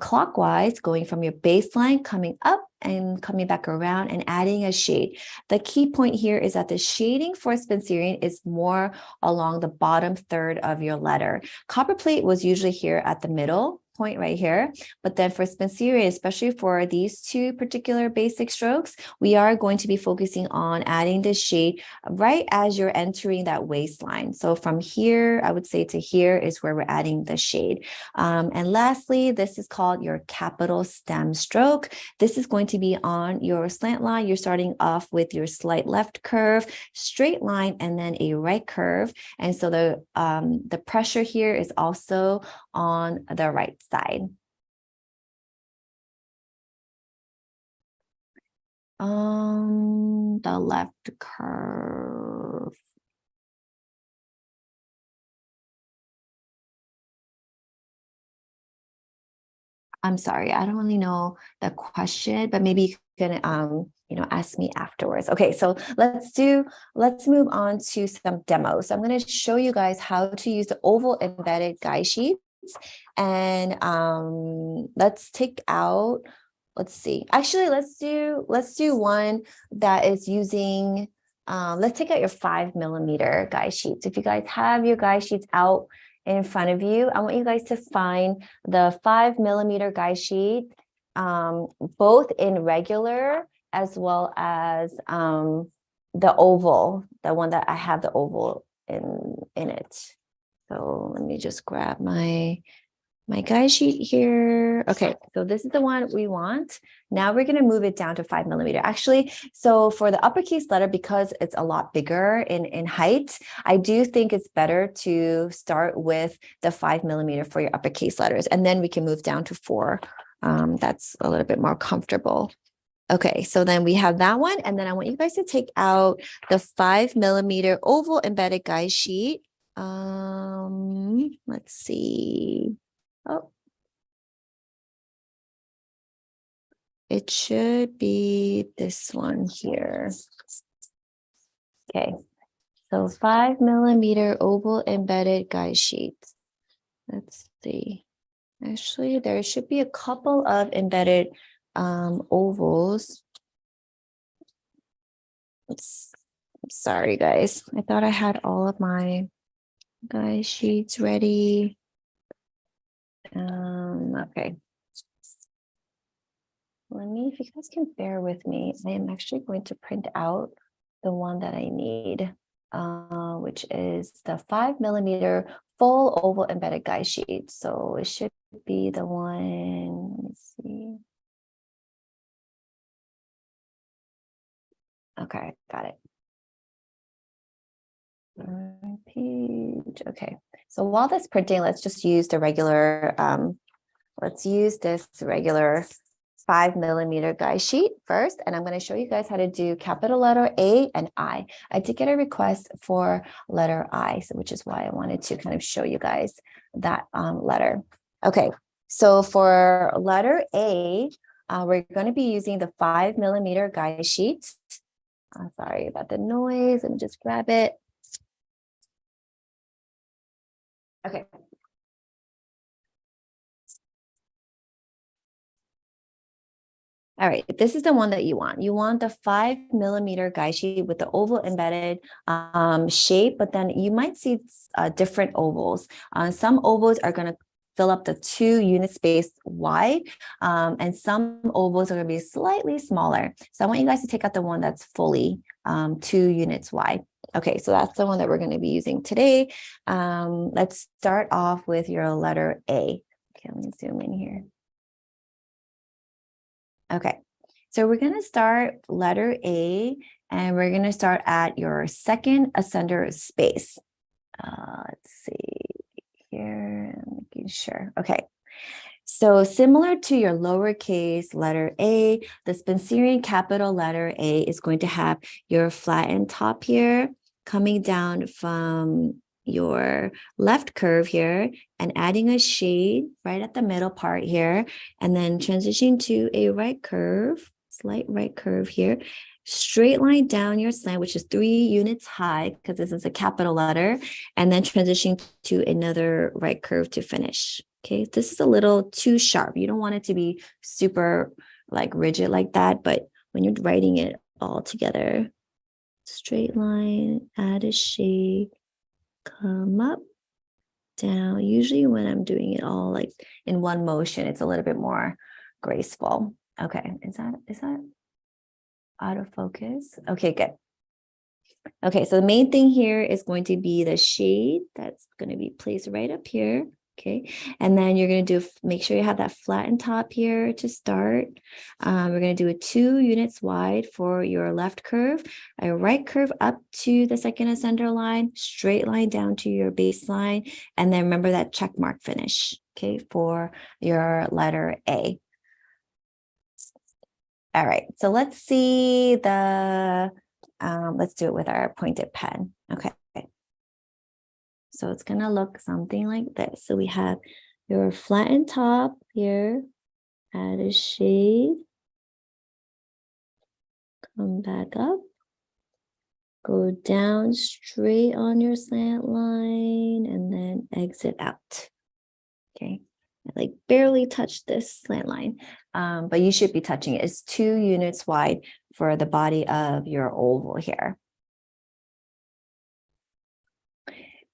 clockwise, going from your baseline, coming up and coming back around and adding a shade. The key point here is that the shading for Spencerian is more along the bottom third of your letter. Copper plate was usually here at the middle point right here, but then for Spencerian, especially for these two particular basic strokes, we are going to be focusing on adding the shade right as you're entering that waistline. So from here, I would say to here is where we're adding the shade. And lastly, this is called your capital stem stroke. This is going to be on your slant line. You're starting off with your slight left curve, straight line, and then a right curve. And so the pressure here is also on the right side. The left curve. I'm sorry, I don't really know the question, but maybe you can ask me afterwards. Okay, so let's move on to some demos. So I'm going to show you guys how to use the oval embedded guide sheets. And let's take out, let's see. Actually, let's do one that is using let's take out your 5mm guide sheets. If you guys have your guide sheets out in front of you, I want you guys to find the 5mm guide sheet, both in regular as well as the oval, the one that I have the oval in it. So let me just grab my guide sheet here. Okay, so this is the one we want. Now we're going to move it down to 5mm. Actually, so for the uppercase letter, because it's a lot bigger in height, I do think it's better to start with the 5mm for your uppercase letters, and then we can move down to 4. That's a little bit more comfortable. Okay, so then we have that one, and then I want you guys to take out the 5mm oval embedded guide sheet. Let's see. Oh, it should be this one here. Okay, so 5mm oval embedded guide sheet. Let's see. Actually, there should be a couple of embedded ovals. Sorry, guys. I thought I had all of my guide sheets ready. Okay. Let me, if you guys can bear with me, I am actually going to print out the one that I need, which is the 5mm full oval embedded guide sheet. So it should be the one, let's see. Okay, got it. Page, okay. So while that's printing, let's just use the regular, let's use this regular 5mm guide sheet first, and I'm going to show you guys how to do capital letter A and I. I did get a request for letter I, so which is why I wanted to kind of show you guys that letter. Okay, so for letter A, we're going to be using the 5mm guide sheet. Sorry about the noise. Let me just grab it. Okay. All right, this is the one that you want. You want the 5mm guide sheet with the oval embedded shape, but then you might see different ovals. Some ovals are going to fill up the 2 unit space wide. And some ovals are going to be slightly smaller. So I want you guys to take out the one that's fully 2 units wide. Okay, so that's the one that we're going to be using today. Let's start off with your letter A. Okay, let me zoom in here. Okay, so we're going to start letter A, and we're going to start at your second ascender space. Let's see here, making sure. Okay, so similar to your lowercase letter A, the Spencerian capital letter A is going to have your flattened top here, coming down from your left curve here and adding a shade right at the middle part here, and then transitioning to a right curve, slight right curve here, straight line down your slant, which is 3 units high because this is a capital letter, and then transitioning to another right curve to finish. Okay, this is a little too sharp. You don't want it to be super like rigid like that, but when you're writing it all together, straight line, add a shade, come up, down. Usually when I'm doing it all like in one motion, it's a little bit more graceful. Okay, is that out of focus? Okay, good. Okay, so the main thing here is going to be the shade that's going to be placed right up here. Okay, and then you're going to do, make sure you have that flattened top here to start. We're going to do a 2 units wide for your left curve, a right curve up to the second ascender line, straight line down to your baseline, and then remember that check mark finish, okay, for your letter A. All right, so let's see the, let's do it with our pointed pen. Okay. So it's going to look something like this. So we have your flattened top here, add a shade, come back up, go down straight on your slant line, and then exit out. Okay, I like barely touch this slant line, but you should be touching it. It's 2 units wide for the body of your oval here.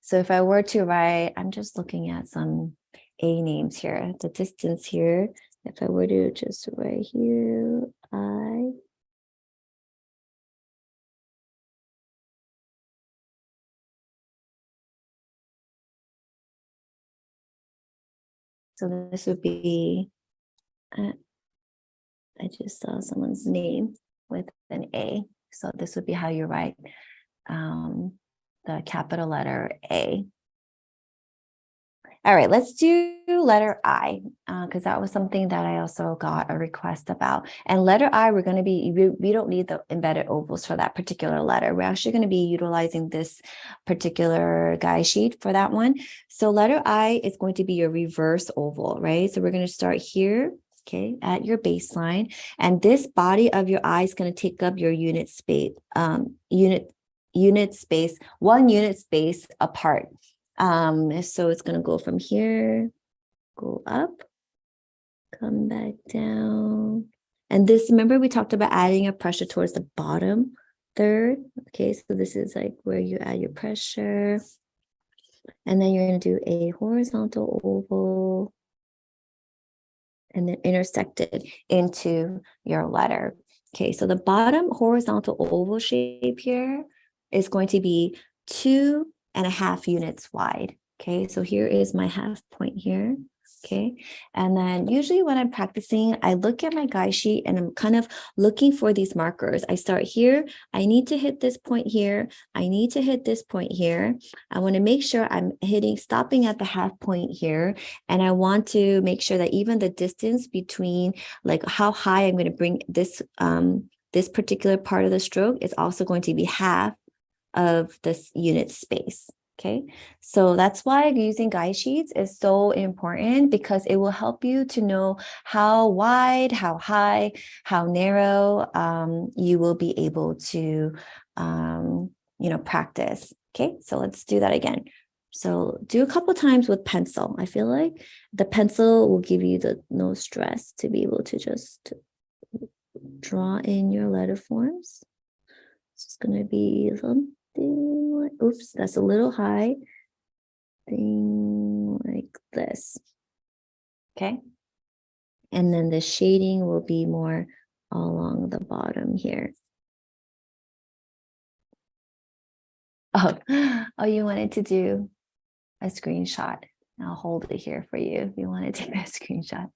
So if I were to write, I'm just looking at some A names here, the distance here. If I were to just write here, I. So this would be, I just saw someone's name with an A. So this would be how you write the capital letter A. All right, let's do letter I, because that was something that I also got a request about. And letter I, we're going to be, we don't need the embedded ovals for that particular letter. We're actually going to be utilizing this particular guide sheet for that one. So letter I is going to be your reverse oval, right? So we're going to start here, okay, at your baseline. And this body of your I is going to take up your unit space, unit space, 1 unit space apart. So it's going to go from here, go up, come back down. And this, remember we talked about adding a pressure towards the bottom third. Okay, so this is like where you add your pressure. And then you're going to do a horizontal oval and then intersect it into your letter. Okay, so the bottom horizontal oval shape here is going to be 2.5 units wide. Okay, so here is my half point here. Okay, and then usually when I'm practicing, I look at my guide sheet and I'm kind of looking for these markers. I start here. I need to hit this point here. I need to hit this point here. I want to make sure I'm stopping at the half point here. And I want to make sure that even the distance between like how high I'm going to bring this, this particular part of the stroke is also going to be half of this unit space. Okay, so that's why using guide sheets is so important, because it will help you to know how wide, how high, how narrow you will be able to, practice. Okay, so let's do that again. So do a couple times with pencil. I feel like the pencil will give you the no stress to be able to just draw in your letter forms. It's going to be something like, oops, that's a little high. Thing like this. okay? And then the shading will be more along the bottom here. Oh, oh, you wanted to do a screenshot. I'll hold it here for you if you want to take a screenshot.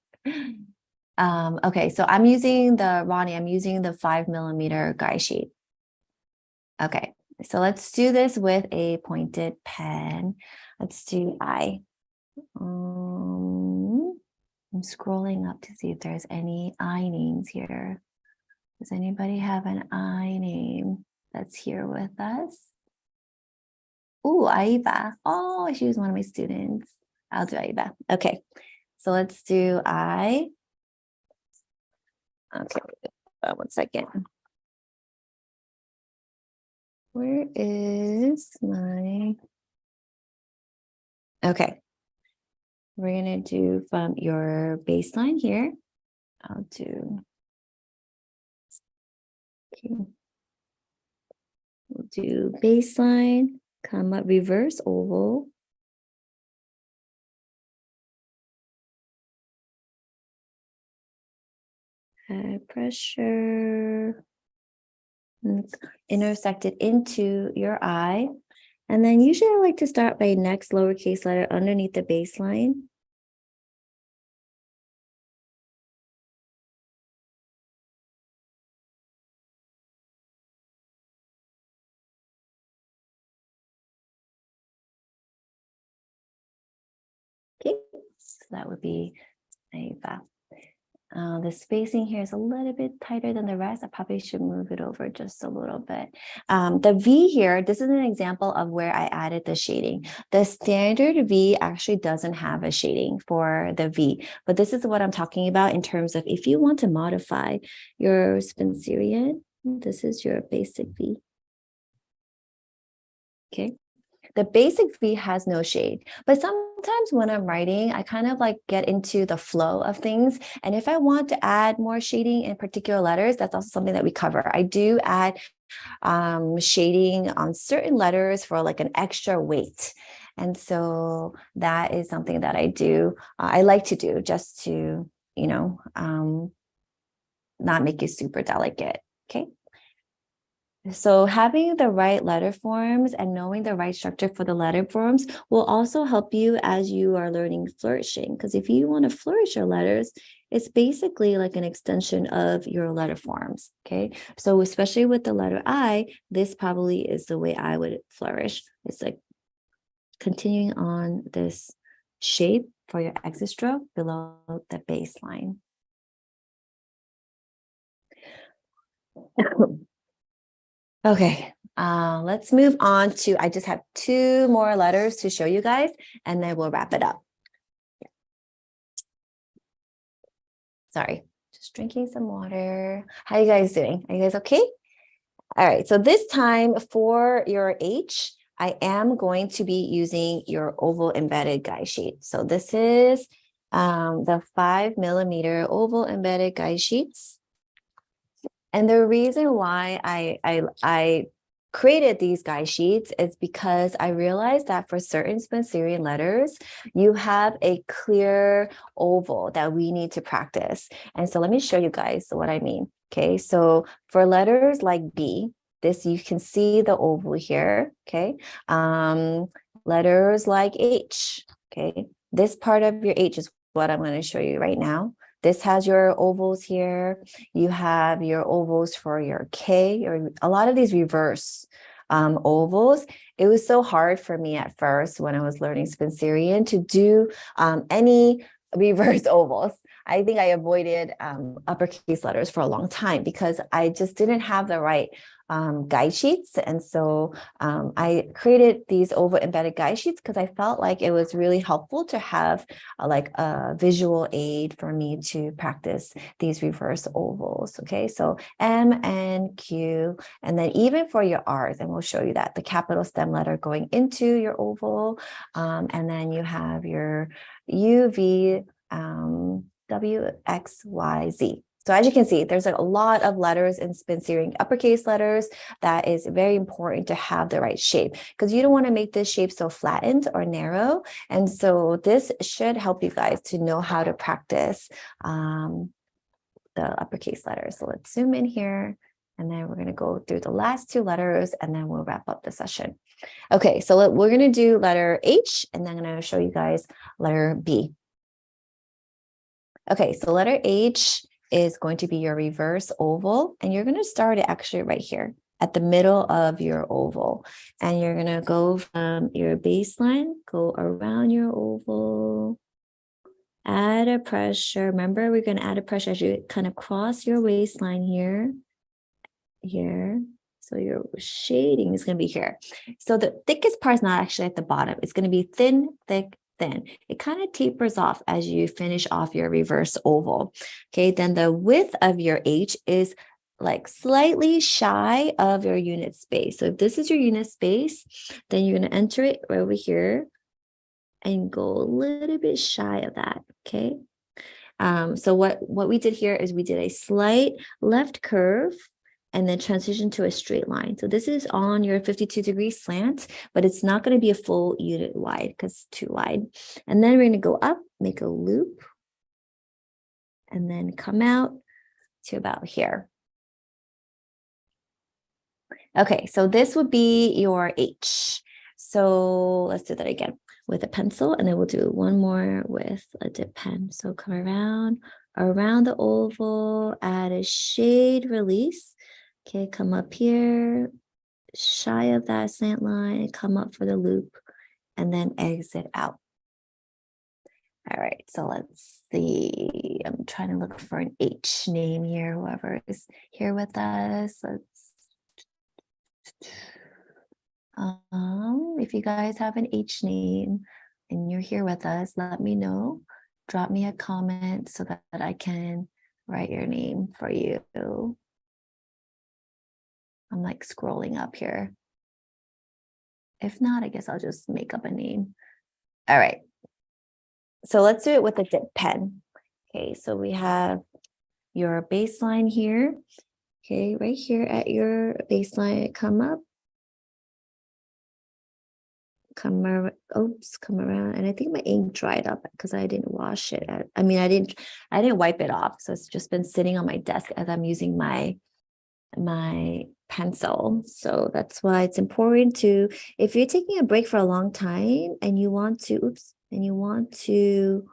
Okay, so I'm using Ronnie, I'm using the 5mm guide sheet. Okay, so let's do this with a pointed pen. Let's do I. I'm scrolling up to see if there's any I names here. Does anybody have an I name that's here with us? Ooh, Aiba. Oh, she was one of my students. I'll do Aiba. Okay, so let's do I. Okay, 1 second. Where is my... Okay, we're gonna do from your baseline here. I'll do... Okay. We'll do baseline, come up, reverse oval. Add pressure. Intersect it into your eye. And then usually I like to start by next lowercase letter underneath the baseline. Okay, so that would be Aiva. The spacing here is a little bit tighter than the rest. I probably should move it over just a little bit. The V here, this is an example of where I added the shading. The standard V actually doesn't have a shading for the V, but this is what I'm talking about in terms of if you want to modify your Spencerian, this is your basic V. Okay. The basic V has no shade, but sometimes when I'm writing, I kind of like get into the flow of things. And if I want to add more shading in particular letters, that's also something that we cover. I do add shading on certain letters for like an extra weight. And so that is something that I do. I like to do just to, you know, not make it super delicate. Okay. So having the right letter forms and knowing the right structure for the letter forms will also help you as you are learning flourishing. Because if you want to flourish your letters, it's basically like an extension of your letter forms. Okay. So especially with the letter I, this probably is the way I would flourish. It's like continuing on this shape for your exit stroke below the baseline. Okay, let's move on to, I just have 2 more letters to show you guys, and then we'll wrap it up. Sorry, just drinking some water. How are you guys doing? Are you guys okay? All right, so this time for your H, I am going to be using your oval embedded guide sheet. So this is the 5mm oval embedded guide sheets. And the reason why I created these guide sheets is because I realized that for certain Spencerian letters, you have a clear oval that we need to practice. And so let me show you guys what I mean. Okay, so for letters like B, this you can see the oval here. Okay, letters like H. Okay, this part of your H is what I'm going to show you right now. This has your ovals here. You have your ovals for your K, or a lot of these reverse ovals. It was so hard for me at first when I was learning Spencerian to do any reverse ovals. I think I avoided uppercase letters for a long time because I just didn't have the right guide sheets. And so I created these oval embedded guide sheets because I felt like it was really helpful to have like a visual aid for me to practice these reverse ovals. Okay, so M, N, Q, and then even for your R's, and we'll show you that, the capital stem letter going into your oval, and then you have your U, V, W, X, Y, Z. So as you can see, there's like a lot of letters in Spencerian uppercase letters that is very important to have the right shape, because you don't want to make this shape so flattened or narrow. And so this should help you guys to know how to practice the uppercase letters. So let's zoom in here, and then we're going to go through the last two letters, and then we'll wrap up the session. Okay, so we're going to do letter H, and then I'm going to show you guys letter B. Okay, so letter H is going to be your reverse oval, and you're going to start it actually right here at the middle of your oval. And you're going to go from your baseline, go around your oval, add a pressure. Remember, we're going to add a pressure as you kind of cross your waistline here. So your shading is going to be here. So the thickest part is not actually at the bottom. It's going to be thin, thick, thin. It kind of tapers off as you finish off your reverse oval. Okay, then the width of your H is like slightly shy of your unit space. So if this is your unit space, then you're going to enter it over here and go a little bit shy of that. Okay. So what we did here is we did a slight left curve and then transition to a straight line. So this is on your 52-degree slant, but it's not going to be a full unit wide because it's too wide. And then we're going to go up, make a loop, and then come out to about here. Okay, so this would be your H. So let's do that again with a pencil, and then we'll do one more with a dip pen. So come around the oval, add a shade release. Okay, come up here, shy of that slant line, and come up for the loop, and then exit out. All right, so let's see. I'm trying to look for an H name here, whoever is here with us. If you guys have an H name and you're here with us, let me know. Drop me a comment so that I can write your name for you. I'm like scrolling up here. If not, I guess I'll just make up a name. All right. So let's do it with a dip pen. Okay, so we have your baseline here. Okay, right here at your baseline, come up. Come around, come around. And I think my ink dried up because I didn't wash it. I didn't wipe it off. So it's just been sitting on my desk as I'm using my pencil. So that's why it's important to, if you're taking a break for a long time and you want to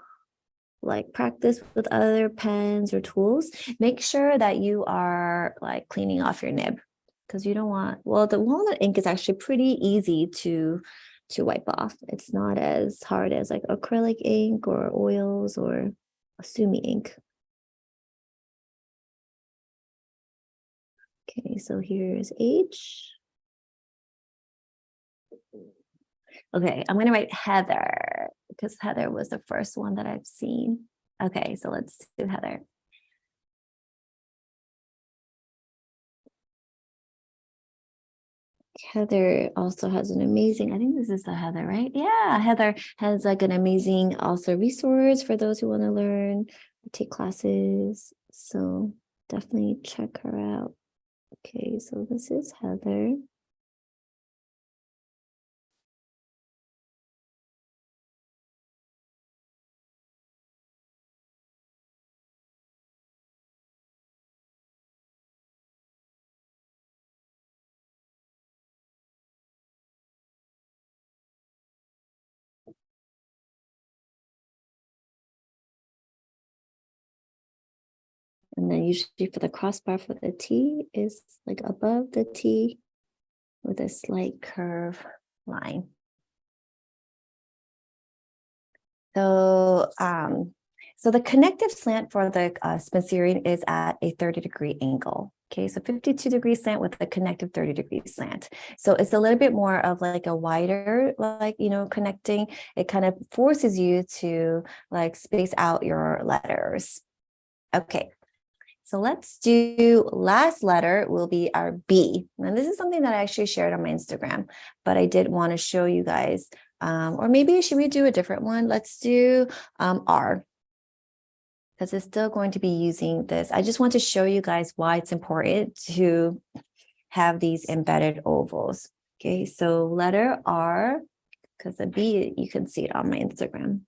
like practice with other pens or tools, make sure that you are like cleaning off your nib, because you don't want, well, the walnut ink is actually pretty easy to wipe off. It's not as hard as like acrylic ink or oils or sumi ink. Okay, so here's H. Okay, I'm gonna write Heather because Heather was the first one that I've seen. Okay, so let's do Heather. Heather also has an amazing, I think this is the Heather, right? Yeah, Heather has like an amazing also resource for those who want to learn, take classes. So definitely check her out. Okay, so this is Heather. And then usually for the crossbar for the T is like above the T with a slight curve line. So, so the connective slant for the Spencerian is at a 30-degree angle. Okay, so 52-degree slant with a connective 30-degree slant. So it's a little bit more of like a wider, like, connecting. It kind of forces you to like space out your letters. Okay, so let's do last letter will be our B. And this is something that I actually shared on my Instagram, but I did want to show you guys, or maybe should we do a different one? Let's do R. because it's still going to be using this. I just want to show you guys why it's important to have these embedded ovals. Okay, so letter R, because the B, you can see it on my Instagram.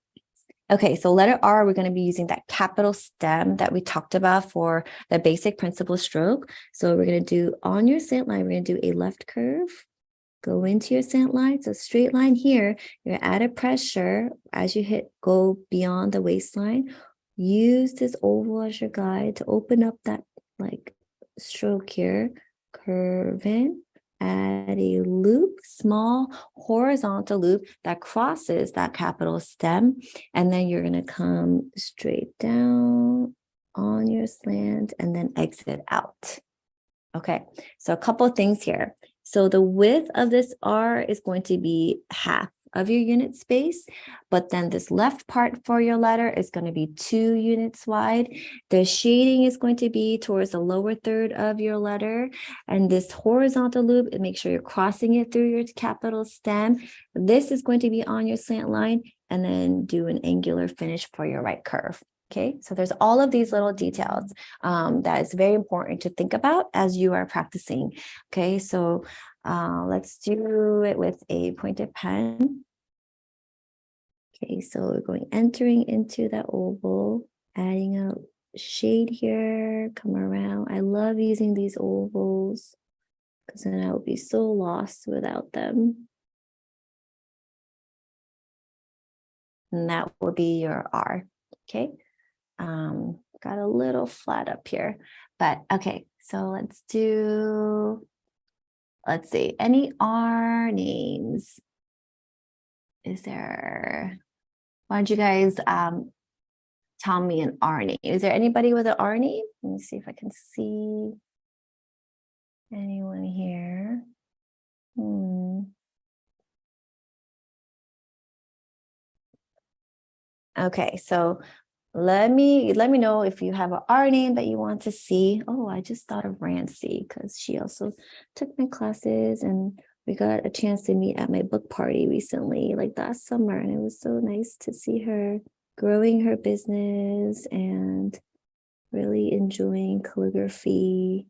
Okay, so letter R, we're going to be using that capital stem that we talked about for the basic principal stroke. So we're going to do on your slant line, we're going to do a left curve, go into your slant line. So straight line here, you're going to add a pressure as you go beyond the waistline. Use this oval as your guide to open up that like stroke here, curve in, add a loop, small horizontal loop that crosses that capital stem. And then you're going to come straight down on your slant and then exit out. Okay, so a couple of things here. So the width of this R is going to be half of your unit space, but then this left part for your letter is going to be 2 units wide. The shading is going to be towards the lower third of your letter, and this horizontal loop, and make sure you're crossing it through your capital stem. This is going to be on your slant line, and then do an angular finish for your right curve. Okay, so there's all of these little details that is very important to think about as you are practicing. Okay, so let's do it with a pointed pen. Okay, so we're entering into that oval, adding a shade here, come around. I love using these ovals because then I would be so lost without them. And that will be your R. Okay. Got a little flat up here, but okay, so let's see, any R names? Is there, why don't you guys tell me an R name? Is there anybody with an R name? Let me see if I can see anyone here. Okay, so let me know if you have an R name that you want to see. Oh, I just thought of Rancy because she also took my classes and we got a chance to meet at my book party recently, like last summer, and it was so nice to see her growing her business and really enjoying calligraphy.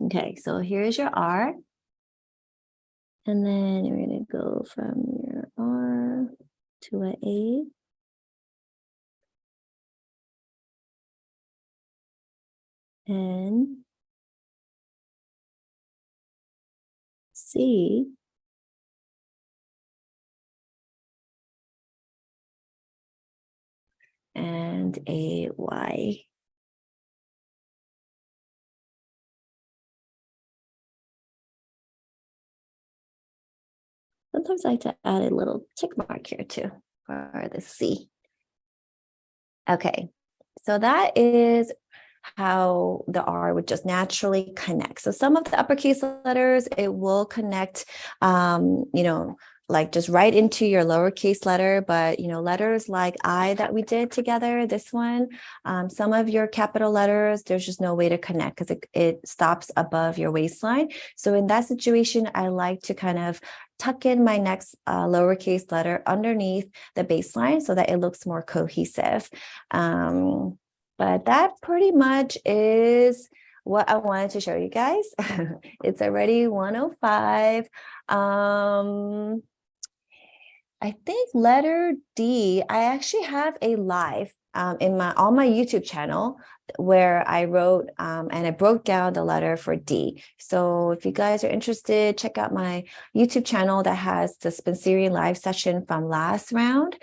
Okay, so here's your R. And then you're going to go from your R to an A. N, C, and a Y. Sometimes I like to add a little tick mark here too for the C. Okay, so that is how the R would just naturally connect. So some of the uppercase letters, it will connect, like just right into your lowercase letter, but letters like I that we did together, this one, some of your capital letters, there's just no way to connect because it stops above your waistline. So in that situation, I like to kind of tuck in my next lowercase letter underneath the baseline so that it looks more cohesive. But that pretty much is what I wanted to show you guys. It's already 1:05. I think letter D, I actually have a live on my YouTube channel where I wrote and I broke down the letter for D. So if you guys are interested, check out my YouTube channel that has the Spencerian live session from last round.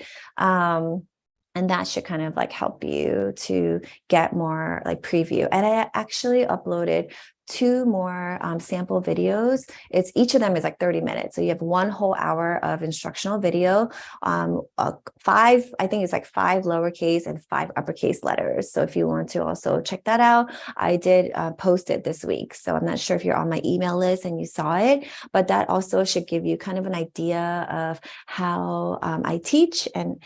And that should kind of like help you to get more like preview. And I actually uploaded 2 more sample videos. Each of them is like 30 minutes. So you have 1 whole hour of instructional video, 5, I think it's like 5 lowercase and 5 uppercase letters. So if you want to also check that out, I did post it this week. So I'm not sure if you're on my email list and you saw it, but that also should give you kind of an idea of how I teach and,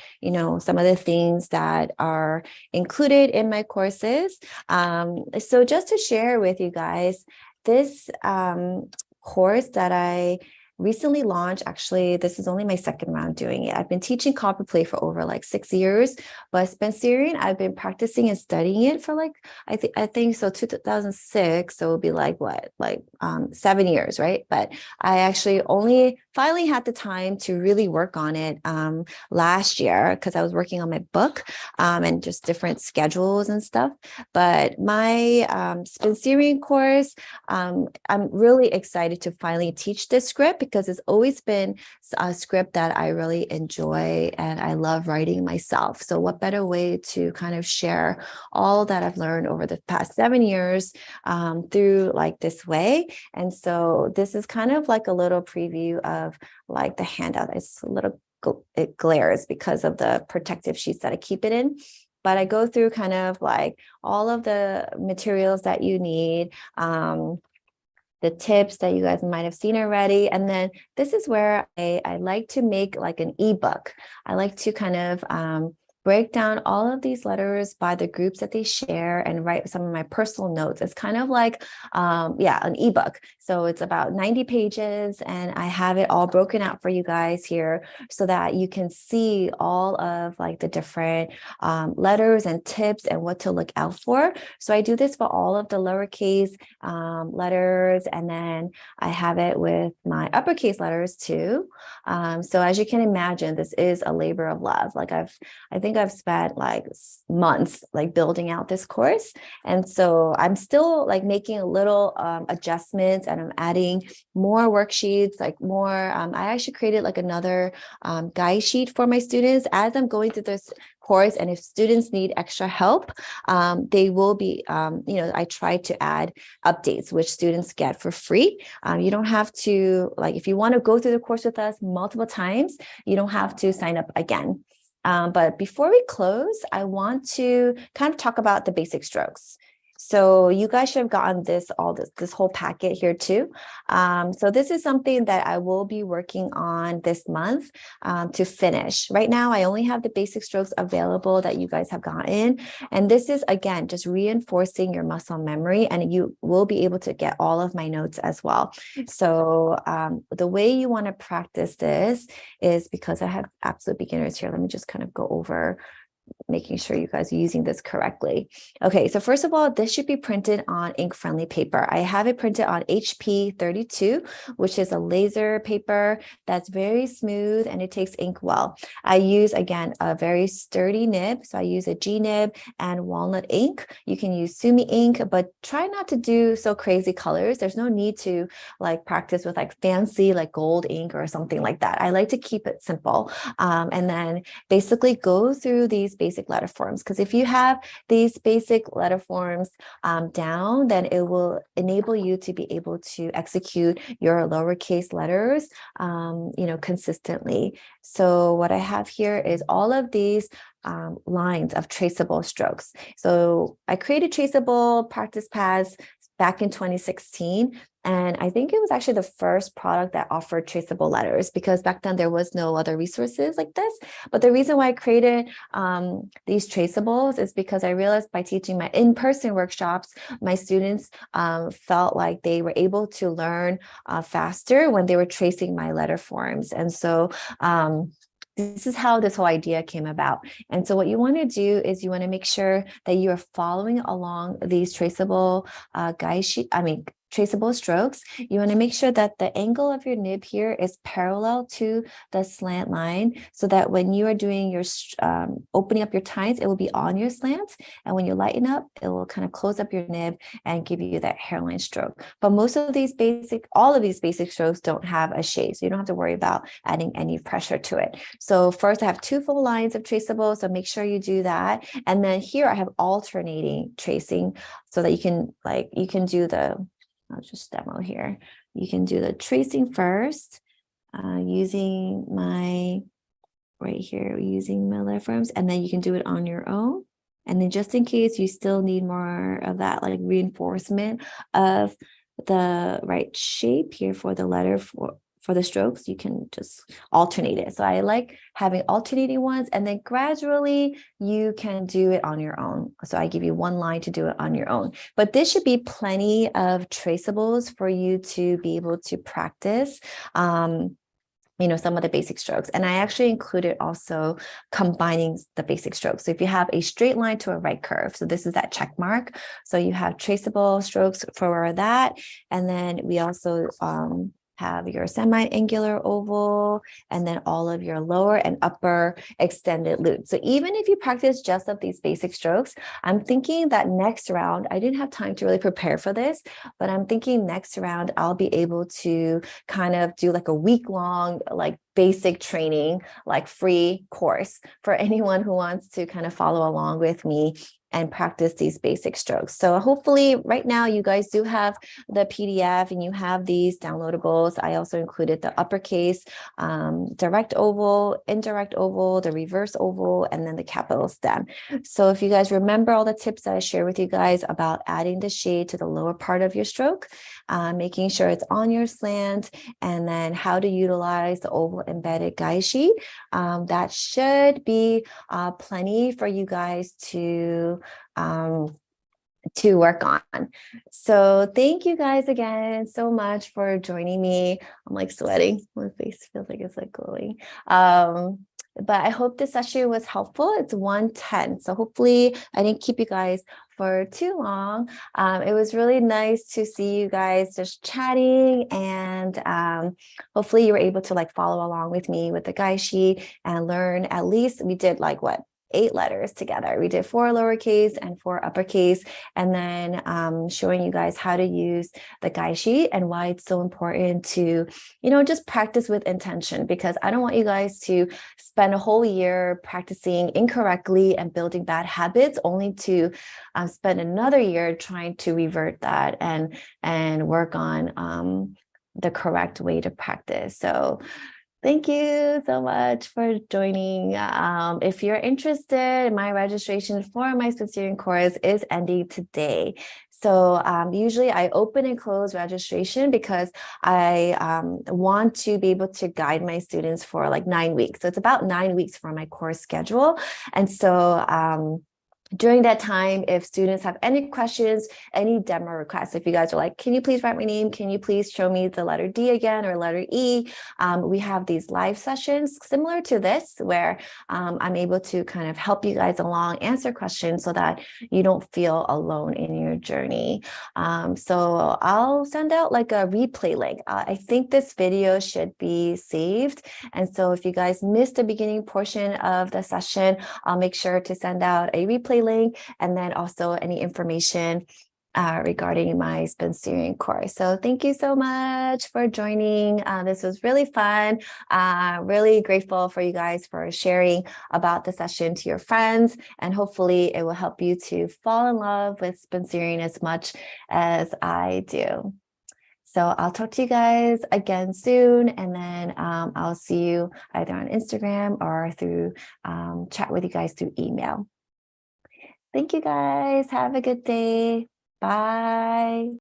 some of the things that are included in my courses. So just to share with you guys, this course that I recently launched. Actually, this is only my second round doing it. I've been teaching copperplate for over like 6 years, but Spencerian, I've been practicing and studying it for like, I think so 2006. So it'll be like what, like 7 years, right? But I actually only finally had the time to really work on it last year because I was working on my book and just different schedules and stuff. But my Spencerian course, I'm really excited to finally teach this script because it's always been a script that I really enjoy and I love writing myself. So what better way to kind of share all that I've learned over the past 7 years through like this way. And so this is kind of like a little preview of like the handout. It's a little, it glares because of the protective sheets that I keep it in. But I go through kind of like all of the materials that you need, the tips that you guys might have seen already. And then this is where I like to make like an ebook. I like to kind of break down all of these letters by the groups that they share and write some of my personal notes. It's kind of like, an ebook. So it's about 90 pages and I have it all broken out for you guys here so that you can see all of like the different letters and tips and what to look out for. So I do this for all of the lowercase letters, and then I have it with my uppercase letters too. So as you can imagine, this is a labor of love. Like I think I've spent like months like building out this course. And so I'm still like making a little adjustments and I'm adding more worksheets, like more, I actually created like another guide sheet for my students as I'm going through this course. And if students need extra help, they will be, I try to add updates, which students get for free. You don't have to, like, if you want to go through the course with us multiple times, you don't have to sign up again. But before we close, I want to kind of talk about the basic strokes. So you guys should have gotten this whole packet here too. So this is something that I will be working on this month to finish. Right now, I only have the basic strokes available that you guys have gotten. And this is, again, just reinforcing your muscle memory, and you will be able to get all of my notes as well. So the way you want to practice this is, because I have absolute beginners here, let me just kind of go over making sure you guys are using this correctly. Okay, so first of all, this should be printed on ink-friendly paper. I have it printed on HP 32, which is a laser paper that's very smooth and it takes ink well. I use, again, a very sturdy nib. So I use a G nib and walnut ink. You can use Sumi ink, but try not to do so crazy colors. There's no need to like practice with like fancy like gold ink or something like that. I like to keep it simple. And then basically go through these basic letter forms, because if you have these basic letter forms down, then it will enable you to be able to execute your lowercase letters consistently. So what I have here is all of these lines of traceable strokes. So I created traceable practice pads back in 2016. And I think it was actually the first product that offered traceable letters, because back then there was no other resources like this. But the reason why I created these traceables is because I realized by teaching my in-person workshops, my students felt like they were able to learn faster when they were tracing my letter forms. And so this is how this whole idea came about. And so what you want to do is you want to make sure that you are following along these traceable traceable strokes. You want to make sure that the angle of your nib here is parallel to the slant line, so that when you are doing your opening up your tines, it will be on your slant. And when you lighten up, it will kind of close up your nib and give you that hairline stroke. But all of these basic strokes don't have a shade, so you don't have to worry about adding any pressure to it. So first I have 2 full lines of traceable, so make sure you do that. And then here I have alternating tracing, so that you can do I'll just demo here. You can do the tracing first using my letterforms, and then you can do it on your own. And then just in case you still need more of that like reinforcement of the right shape here for the for the strokes, you can just alternate it. So I like having alternating ones, and then gradually you can do it on your own. So I give you one line to do it on your own, but this should be plenty of traceables for you to be able to practice some of the basic strokes. And I actually included also combining the basic strokes. So if you have a straight line to a right curve, so this is that check mark. So you have traceable strokes for that. And then we also have your semi-angular oval, and then all of your lower and upper extended loops. So even if you practice just of these basic strokes, I'm thinking that next round, I didn't have time to really prepare for this, but I'm thinking next round, I'll be able to kind of do like a week-long, like basic training, like free course for anyone who wants to kind of follow along with me and practice these basic strokes. So hopefully right now you guys do have the PDF and you have these downloadables. I also included the uppercase, direct oval, indirect oval, the reverse oval, and then the capital stem. So if you guys remember all the tips that I shared with you guys about adding the shade to the lower part of your stroke, making sure it's on your slant, and then how to utilize the oval embedded guide sheet, that should be plenty for you guys to work on. So thank you guys again so much for joining me. I'm like sweating. My face feels like it's like glowing. But I hope this session was helpful. It's 1:10. So hopefully I didn't keep you guys for too long. It was really nice to see you guys just chatting, and hopefully you were able to like follow along with me with the guide sheet and learn. At least we did like 8 letters together. We did 4 lowercase and 4 uppercase, and then showing you guys how to use the guide sheet and why it's so important to, just practice with intention, because I don't want you guys to spend a whole year practicing incorrectly and building bad habits only to spend another year trying to revert that and work on the correct way to practice. So thank you so much for joining. If you're interested, my registration for my Spencerian course is ending today. So usually I open and close registration because I want to be able to guide my students for like 9 weeks. So it's about 9 weeks for my course schedule. And so during that time, if students have any questions, any demo requests, if you guys are like, can you please write my name? Can you please show me the letter D again or letter E? We have these live sessions similar to this where I'm able to kind of help you guys along, answer questions so that you don't feel alone in your journey. So I'll send out like a replay link. I think this video should be saved. And so if you guys missed the beginning portion of the session, I'll make sure to send out a replay link, and then also any information regarding my Spencerian course. So thank you so much for joining. This was really fun. Really grateful for you guys for sharing about the session to your friends, and hopefully it will help you to fall in love with Spencerian as much as I do. So I'll talk to you guys again soon, and then I'll see you either on Instagram or through chat with you guys through email. Thank you guys. Have a good day. Bye.